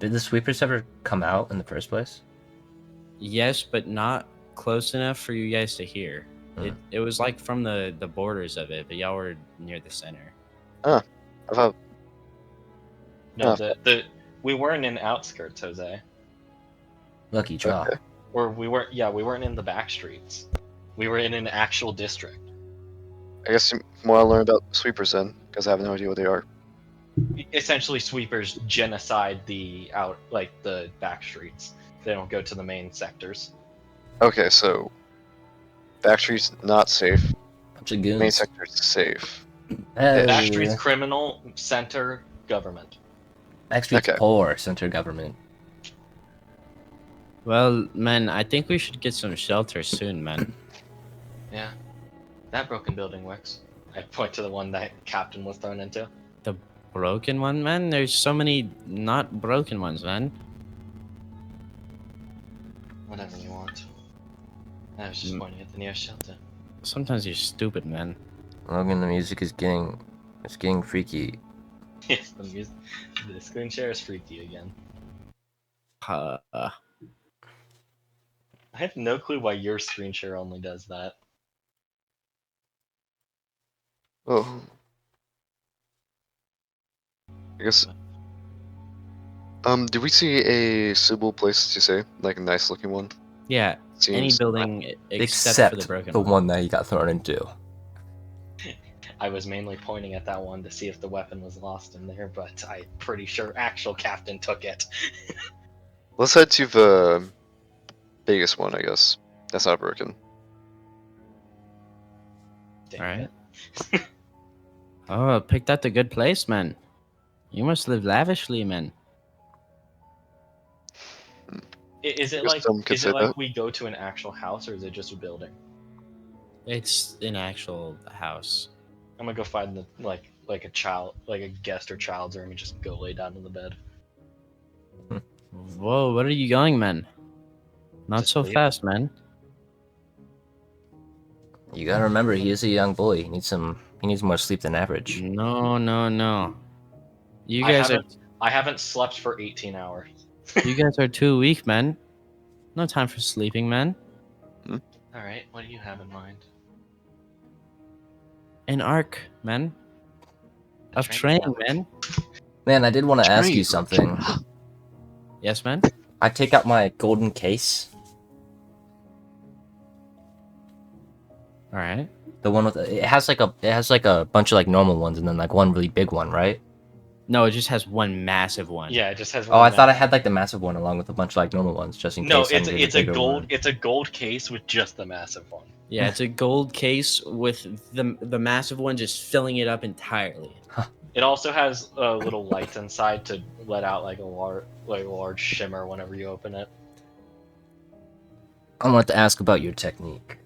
Speaker 2: did the sweepers ever come out in the first place?
Speaker 1: Yes, but not close enough for you guys to hear.
Speaker 2: Hmm.
Speaker 1: It was like from the borders of it, but y'all were near the center.
Speaker 4: I thought,
Speaker 3: No,
Speaker 4: Oh.
Speaker 3: we weren't in outskirts, Jose.
Speaker 2: Lucky draw.
Speaker 4: Okay.
Speaker 3: Or we weren't in the back streets. We were in an actual district.
Speaker 4: I guess more I'll learn about sweepers then, because I have no idea what they are.
Speaker 3: Essentially, sweepers genocide the back streets. They don't go to the main sectors.
Speaker 4: Okay, so Backstreet's not safe.
Speaker 2: Bunch of
Speaker 4: Main
Speaker 2: goons.
Speaker 4: sector's safe.
Speaker 2: Hey,
Speaker 3: Back streets, criminal, center, government.
Speaker 2: Backstreet's
Speaker 4: Okay.
Speaker 2: poor, center government.
Speaker 1: Well, man, I think we should get some shelter soon, man.
Speaker 3: Yeah, that broken building works. I point to the one that Captain was thrown into.
Speaker 1: The broken one, man? There's so many not broken ones, man.
Speaker 3: Whatever you want. I was just pointing at the nearest shelter.
Speaker 1: Sometimes you're stupid, man.
Speaker 2: Logan, the music is getting freaky.
Speaker 3: Yes, the screen share is freaky again.
Speaker 1: Uh,
Speaker 3: I have no clue why your screen share only does that.
Speaker 4: Oh, I guess. Did we see a suitable place to stay? Like a nice looking one?
Speaker 1: Yeah, any
Speaker 4: Seems.
Speaker 1: building except, for the broken
Speaker 2: the
Speaker 1: one.
Speaker 2: one that he got thrown into.
Speaker 3: I was mainly pointing at that one to see if the weapon was lost in there, but I'm pretty sure actual captain took it.
Speaker 4: Let's head to the biggest one, I guess. That's not broken.
Speaker 3: Dang
Speaker 1: Alright.
Speaker 3: it.
Speaker 1: Oh, picked out the good place, man. You must live lavishly, man.
Speaker 3: Is it
Speaker 4: Guess
Speaker 3: like
Speaker 4: some could
Speaker 3: is
Speaker 4: say
Speaker 3: it like
Speaker 4: that.
Speaker 3: we go to an actual house or is it just a building?
Speaker 1: It's an actual house.
Speaker 3: I'm gonna go find the like a child, like a guest or child's room, and just go lay down in the bed.
Speaker 1: Whoa, where are you going, man? Not
Speaker 3: Just
Speaker 1: so
Speaker 3: leave.
Speaker 1: fast, man.
Speaker 2: You gotta remember, he is a young boy. He needs more sleep than average.
Speaker 1: No, no, no. You guys
Speaker 3: I haven't slept for 18 hours.
Speaker 1: you guys are too weak, man. No time for sleeping, man.
Speaker 3: All right, what do you have in mind?
Speaker 1: An arc, man.
Speaker 3: A
Speaker 1: Of
Speaker 3: training
Speaker 1: training, man.
Speaker 2: Man, I did want to ask you
Speaker 4: Train.
Speaker 2: something.
Speaker 1: Yes, man.
Speaker 2: I take out my golden case,
Speaker 1: All right.
Speaker 2: the one with it has like a bunch of like normal ones, and then like one really big one, right?
Speaker 1: No, it just has one massive one.
Speaker 3: Yeah, it just has.
Speaker 2: Oh, I thought I had like the massive one along with a bunch of like normal ones, just in
Speaker 3: No,
Speaker 2: case. I needed
Speaker 3: it's a
Speaker 2: bigger
Speaker 3: gold.
Speaker 2: one.
Speaker 3: It's a gold case with just the massive one.
Speaker 1: Yeah, it's a gold case with the massive one just filling it up entirely.
Speaker 3: It also has little lights inside to let out like a large shimmer whenever you open it.
Speaker 2: I wanted to ask about your technique.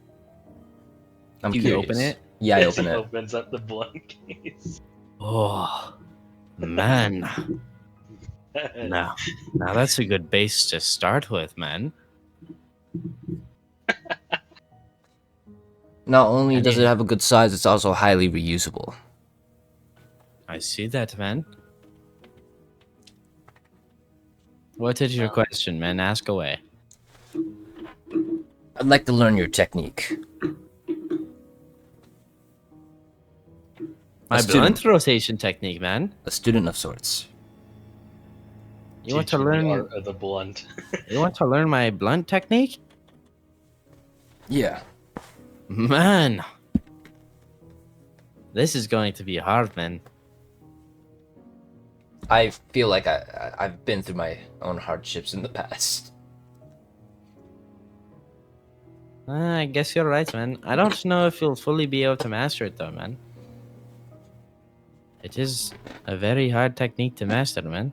Speaker 2: I'm
Speaker 1: You
Speaker 2: curious.
Speaker 1: open it?
Speaker 2: Yeah, I
Speaker 3: He
Speaker 2: open it.
Speaker 3: opens up the blunt case.
Speaker 1: Oh, man. Now that's a good base to start with, man.
Speaker 2: Not only does
Speaker 1: Yeah.
Speaker 2: it have a good size, it's also highly reusable.
Speaker 1: I see that, man. What is your question, man? Ask away.
Speaker 2: I'd like to learn your technique.
Speaker 1: My
Speaker 2: student.
Speaker 1: blunt rotation technique, man.
Speaker 2: A student of sorts.
Speaker 1: You want
Speaker 3: Teach
Speaker 1: to
Speaker 3: me the
Speaker 1: learn?
Speaker 3: art of the blunt.
Speaker 1: You want to learn my blunt technique,
Speaker 2: Yeah.
Speaker 1: man? This is going to be hard, man.
Speaker 2: I feel like I've been through my own hardships in the past.
Speaker 1: I guess you're right, man. I don't know if you'll fully be able to master it, though, man. It is a very hard technique to master, man.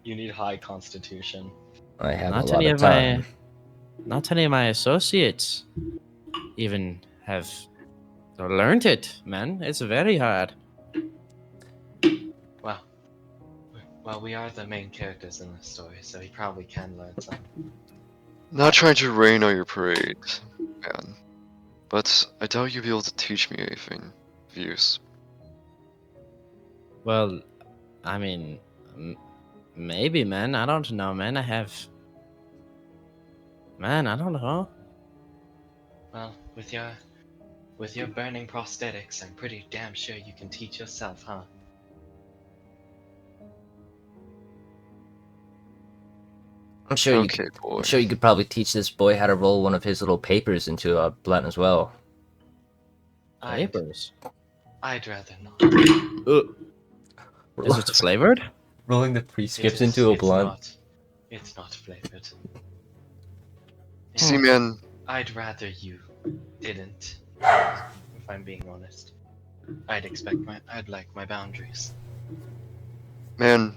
Speaker 3: You need high constitution.
Speaker 2: I have
Speaker 1: Not
Speaker 2: a lot
Speaker 1: any
Speaker 2: of
Speaker 1: of my,
Speaker 2: time.
Speaker 1: not any of my associates even have learned it, man. It's very hard.
Speaker 5: Well, we are the main characters in this story, so he probably can learn some.
Speaker 4: Not trying to rain on your parade, man. But I doubt you'll be able to teach me anything of use.
Speaker 1: Well, I mean, maybe, man. I don't know, man. Man, I don't know.
Speaker 5: Well, with your burning prosthetics, I'm pretty damn sure you can teach yourself, huh?
Speaker 2: I'm sure
Speaker 4: Okay, boy.
Speaker 2: I'm sure you could probably teach this boy how to roll one of his little papers into a blunt as well.
Speaker 1: Papers.
Speaker 5: I'd rather not.
Speaker 1: Is it flavored?
Speaker 2: Rolling the prescripts
Speaker 5: It is-
Speaker 2: into a
Speaker 5: it's
Speaker 2: blunt.
Speaker 5: not- It's not flavored.
Speaker 4: See, man,
Speaker 5: I'd rather you didn't. If I'm being honest, I'd like my boundaries.
Speaker 4: man,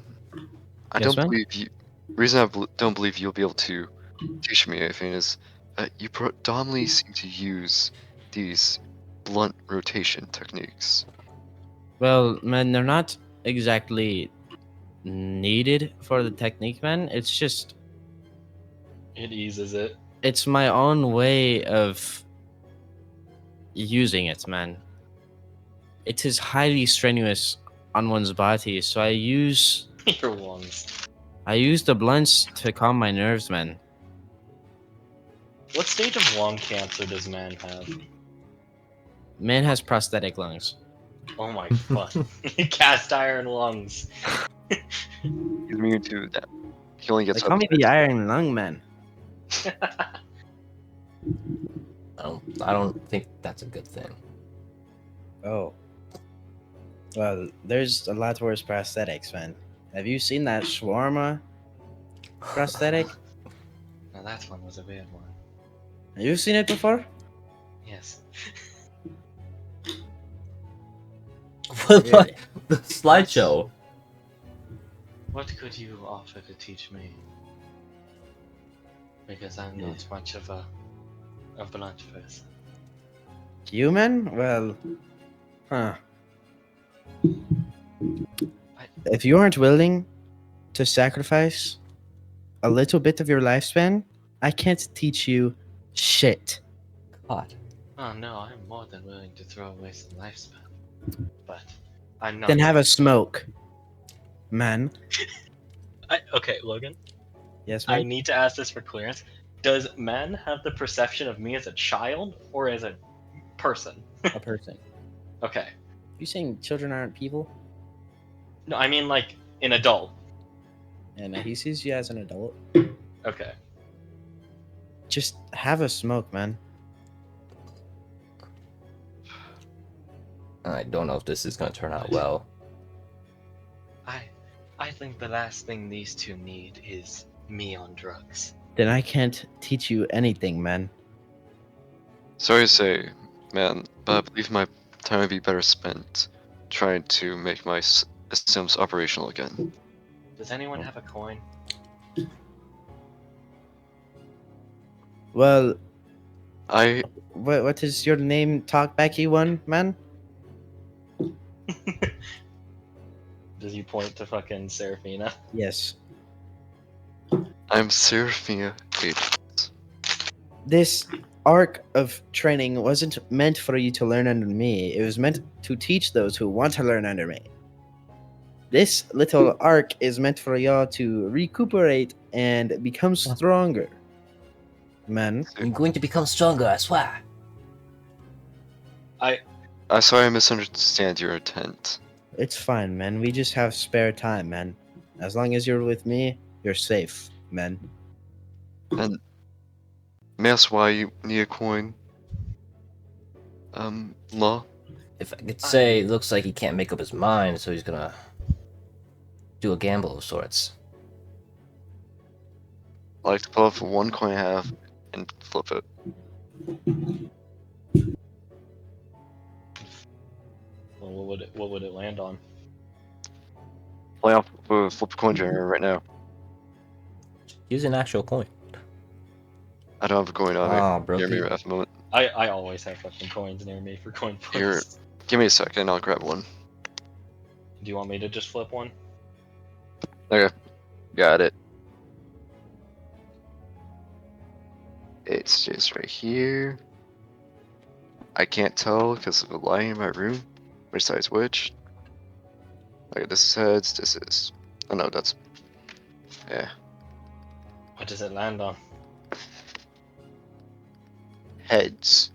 Speaker 4: I
Speaker 1: Yes,
Speaker 4: don't
Speaker 1: man?
Speaker 4: believe you. Reason I don't believe you'll be able to teach me anything is you predominantly seem to use these blunt rotation techniques.
Speaker 1: Well, man, they're not exactly needed for the technique, man. It's just,
Speaker 3: It eases it.
Speaker 1: it's my own way of using it, man. It is highly strenuous on one's body, so I use
Speaker 3: Your lungs.
Speaker 1: the blunts to calm my nerves, man.
Speaker 3: What stage of lung cancer does man have?
Speaker 1: Man has prosthetic lungs.
Speaker 3: Oh my fuck. Cast iron lungs.
Speaker 4: He's immune to that. He only
Speaker 1: They
Speaker 4: gets
Speaker 1: call me the Iron Lung Man.
Speaker 2: I don't think that's a good thing.
Speaker 1: Oh. Well, there's a lot worse prosthetics, man. Have you seen that shawarma prosthetic?
Speaker 5: Now that one was a weird one.
Speaker 1: Have you seen it before?
Speaker 5: Yes.
Speaker 2: What the slideshow?
Speaker 5: What could you offer to teach me? Because I'm not much of a blunt person.
Speaker 1: Human? Well, huh. If you aren't willing to sacrifice a little bit of your lifespan, I can't teach you shit.
Speaker 2: God.
Speaker 5: Oh no, I'm more than willing to throw away some lifespan. But I'm not.
Speaker 1: Then have a smoke, man.
Speaker 3: Okay, Logan.
Speaker 1: Yes,
Speaker 3: I
Speaker 1: man.
Speaker 3: need to ask this for clearance. Does men have the perception of me as a child or as a person?
Speaker 1: A person.
Speaker 3: Okay.
Speaker 1: You saying children aren't people?
Speaker 3: No, I mean like an adult.
Speaker 1: And he sees you as an adult.
Speaker 3: Okay.
Speaker 1: Just have a smoke, man.
Speaker 2: I don't know if this is gonna turn out well.
Speaker 5: I think the last thing these two need is me on drugs.
Speaker 1: Then I can't teach you anything, man.
Speaker 4: Sorry to say, man, but I believe my time would be better spent trying to make my systems operational again.
Speaker 5: Does anyone have a coin?
Speaker 1: Well,
Speaker 4: I
Speaker 1: what is your name? Talk backy one, man?
Speaker 3: Does he point to fucking Seraphina?
Speaker 1: Yes.
Speaker 4: I'm Seraphina Eidelys.
Speaker 1: This arc of training wasn't meant for you to learn under me. It was meant to teach those who want to learn under me. This little arc is meant for y'all to recuperate and become stronger. Man.
Speaker 2: You're going to become stronger, I swear.
Speaker 4: I'm sorry I misunderstand your intent.
Speaker 1: It's fine, man. We just have spare time, man. As long as you're with me, you're safe, man.
Speaker 4: And may I ask why you need a coin? Law?
Speaker 2: If I could say, it looks like he can't make up his mind, so he's gonna do a gamble of sorts.
Speaker 4: I like to pull up one coin in half and flip it.
Speaker 3: Well, what would it land on?
Speaker 4: Play off with flip a coin generator right now.
Speaker 2: Use an actual coin.
Speaker 4: I don't have a coin on
Speaker 2: Ah,
Speaker 4: me.
Speaker 2: bro.
Speaker 4: Near me at the moment.
Speaker 3: I always have fucking coins near me for coin
Speaker 4: Here.
Speaker 3: flips.
Speaker 4: Give me a second, I'll grab one.
Speaker 3: Do you want me to just flip one?
Speaker 4: Okay, got it. It's just right here. I can't tell because of the lighting in my room. Which side's which? Okay, this is heads, this is... Oh no, that's... Yeah.
Speaker 3: What does it land on?
Speaker 4: Heads.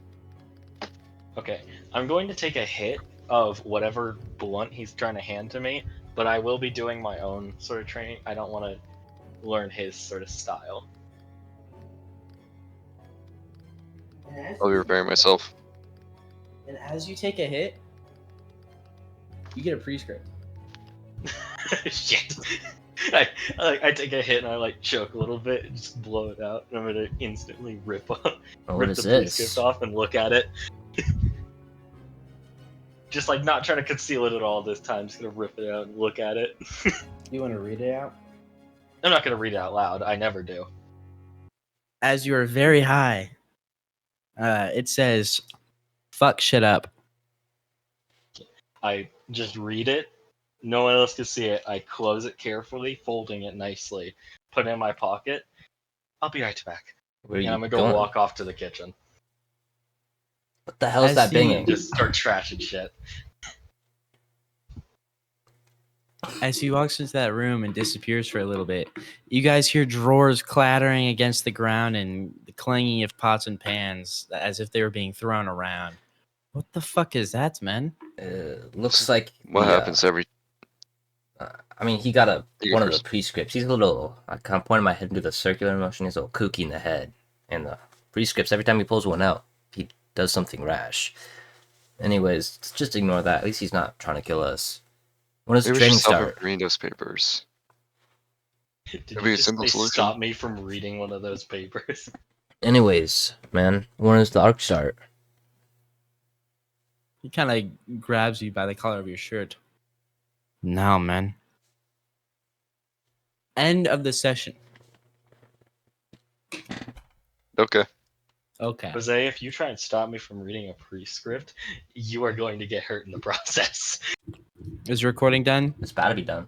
Speaker 3: Okay, I'm going to take a hit of whatever blunt he's trying to hand to me, but I will be doing my own sort of training. I don't want to learn his sort of style.
Speaker 4: I'll be repairing myself.
Speaker 1: And as you take a hit, you get a prescript.
Speaker 3: Shit. I take a hit and I like choke a little bit and just blow it out. And I'm gonna instantly rip
Speaker 2: Oh, what
Speaker 3: rip
Speaker 2: is
Speaker 3: the
Speaker 2: this?
Speaker 3: prescript off and look at it. Just like not trying to conceal it at all this time. Just gonna rip it out and look at it.
Speaker 1: You want to read it out?
Speaker 3: I'm not gonna read it out loud. I never do.
Speaker 1: As you are very high, it says, "Fuck shit up."
Speaker 3: I just read it. No one else can see it. I close it carefully, folding it nicely, put it in my pocket. I'll be right back.
Speaker 2: Where are
Speaker 3: And
Speaker 2: you
Speaker 3: I'm gonna go
Speaker 2: going?
Speaker 3: walk off to the kitchen
Speaker 2: What the hell is
Speaker 1: As
Speaker 2: that
Speaker 1: you
Speaker 3: and
Speaker 2: binging?
Speaker 3: just start trashing shit.
Speaker 1: As he walks into that room and disappears for a little bit, you guys hear drawers clattering against the ground and the clanging of pots and pans as if they were being thrown around. What the fuck is that, man?
Speaker 2: Looks like
Speaker 4: What
Speaker 2: the,
Speaker 4: happens every
Speaker 2: I mean, he got one of the
Speaker 4: years?
Speaker 2: prescripts. He's a little. I kind of pointed my head into the circular motion. He's a little kooky in the head, and the prescripts. Every time he pulls one out, he does something rash. Anyways, just ignore that. At least he's not trying to kill us. When does the
Speaker 4: Maybe we
Speaker 2: training
Speaker 4: should stop him
Speaker 2: start?
Speaker 4: from reading those papers.
Speaker 3: Did
Speaker 4: That'd
Speaker 3: you
Speaker 4: be a
Speaker 3: just
Speaker 4: simple
Speaker 3: say
Speaker 4: solution.
Speaker 3: stop me from reading one of those papers?
Speaker 2: Anyways, man, when does the arc start?
Speaker 1: He kind of grabs you by the collar of your shirt. Now, man. End of the session.
Speaker 4: Okay.
Speaker 1: Okay.
Speaker 3: Jose, if you try and stop me from reading a prescript, you are going to get hurt in the process.
Speaker 1: Is the recording done?
Speaker 2: It's about to be done.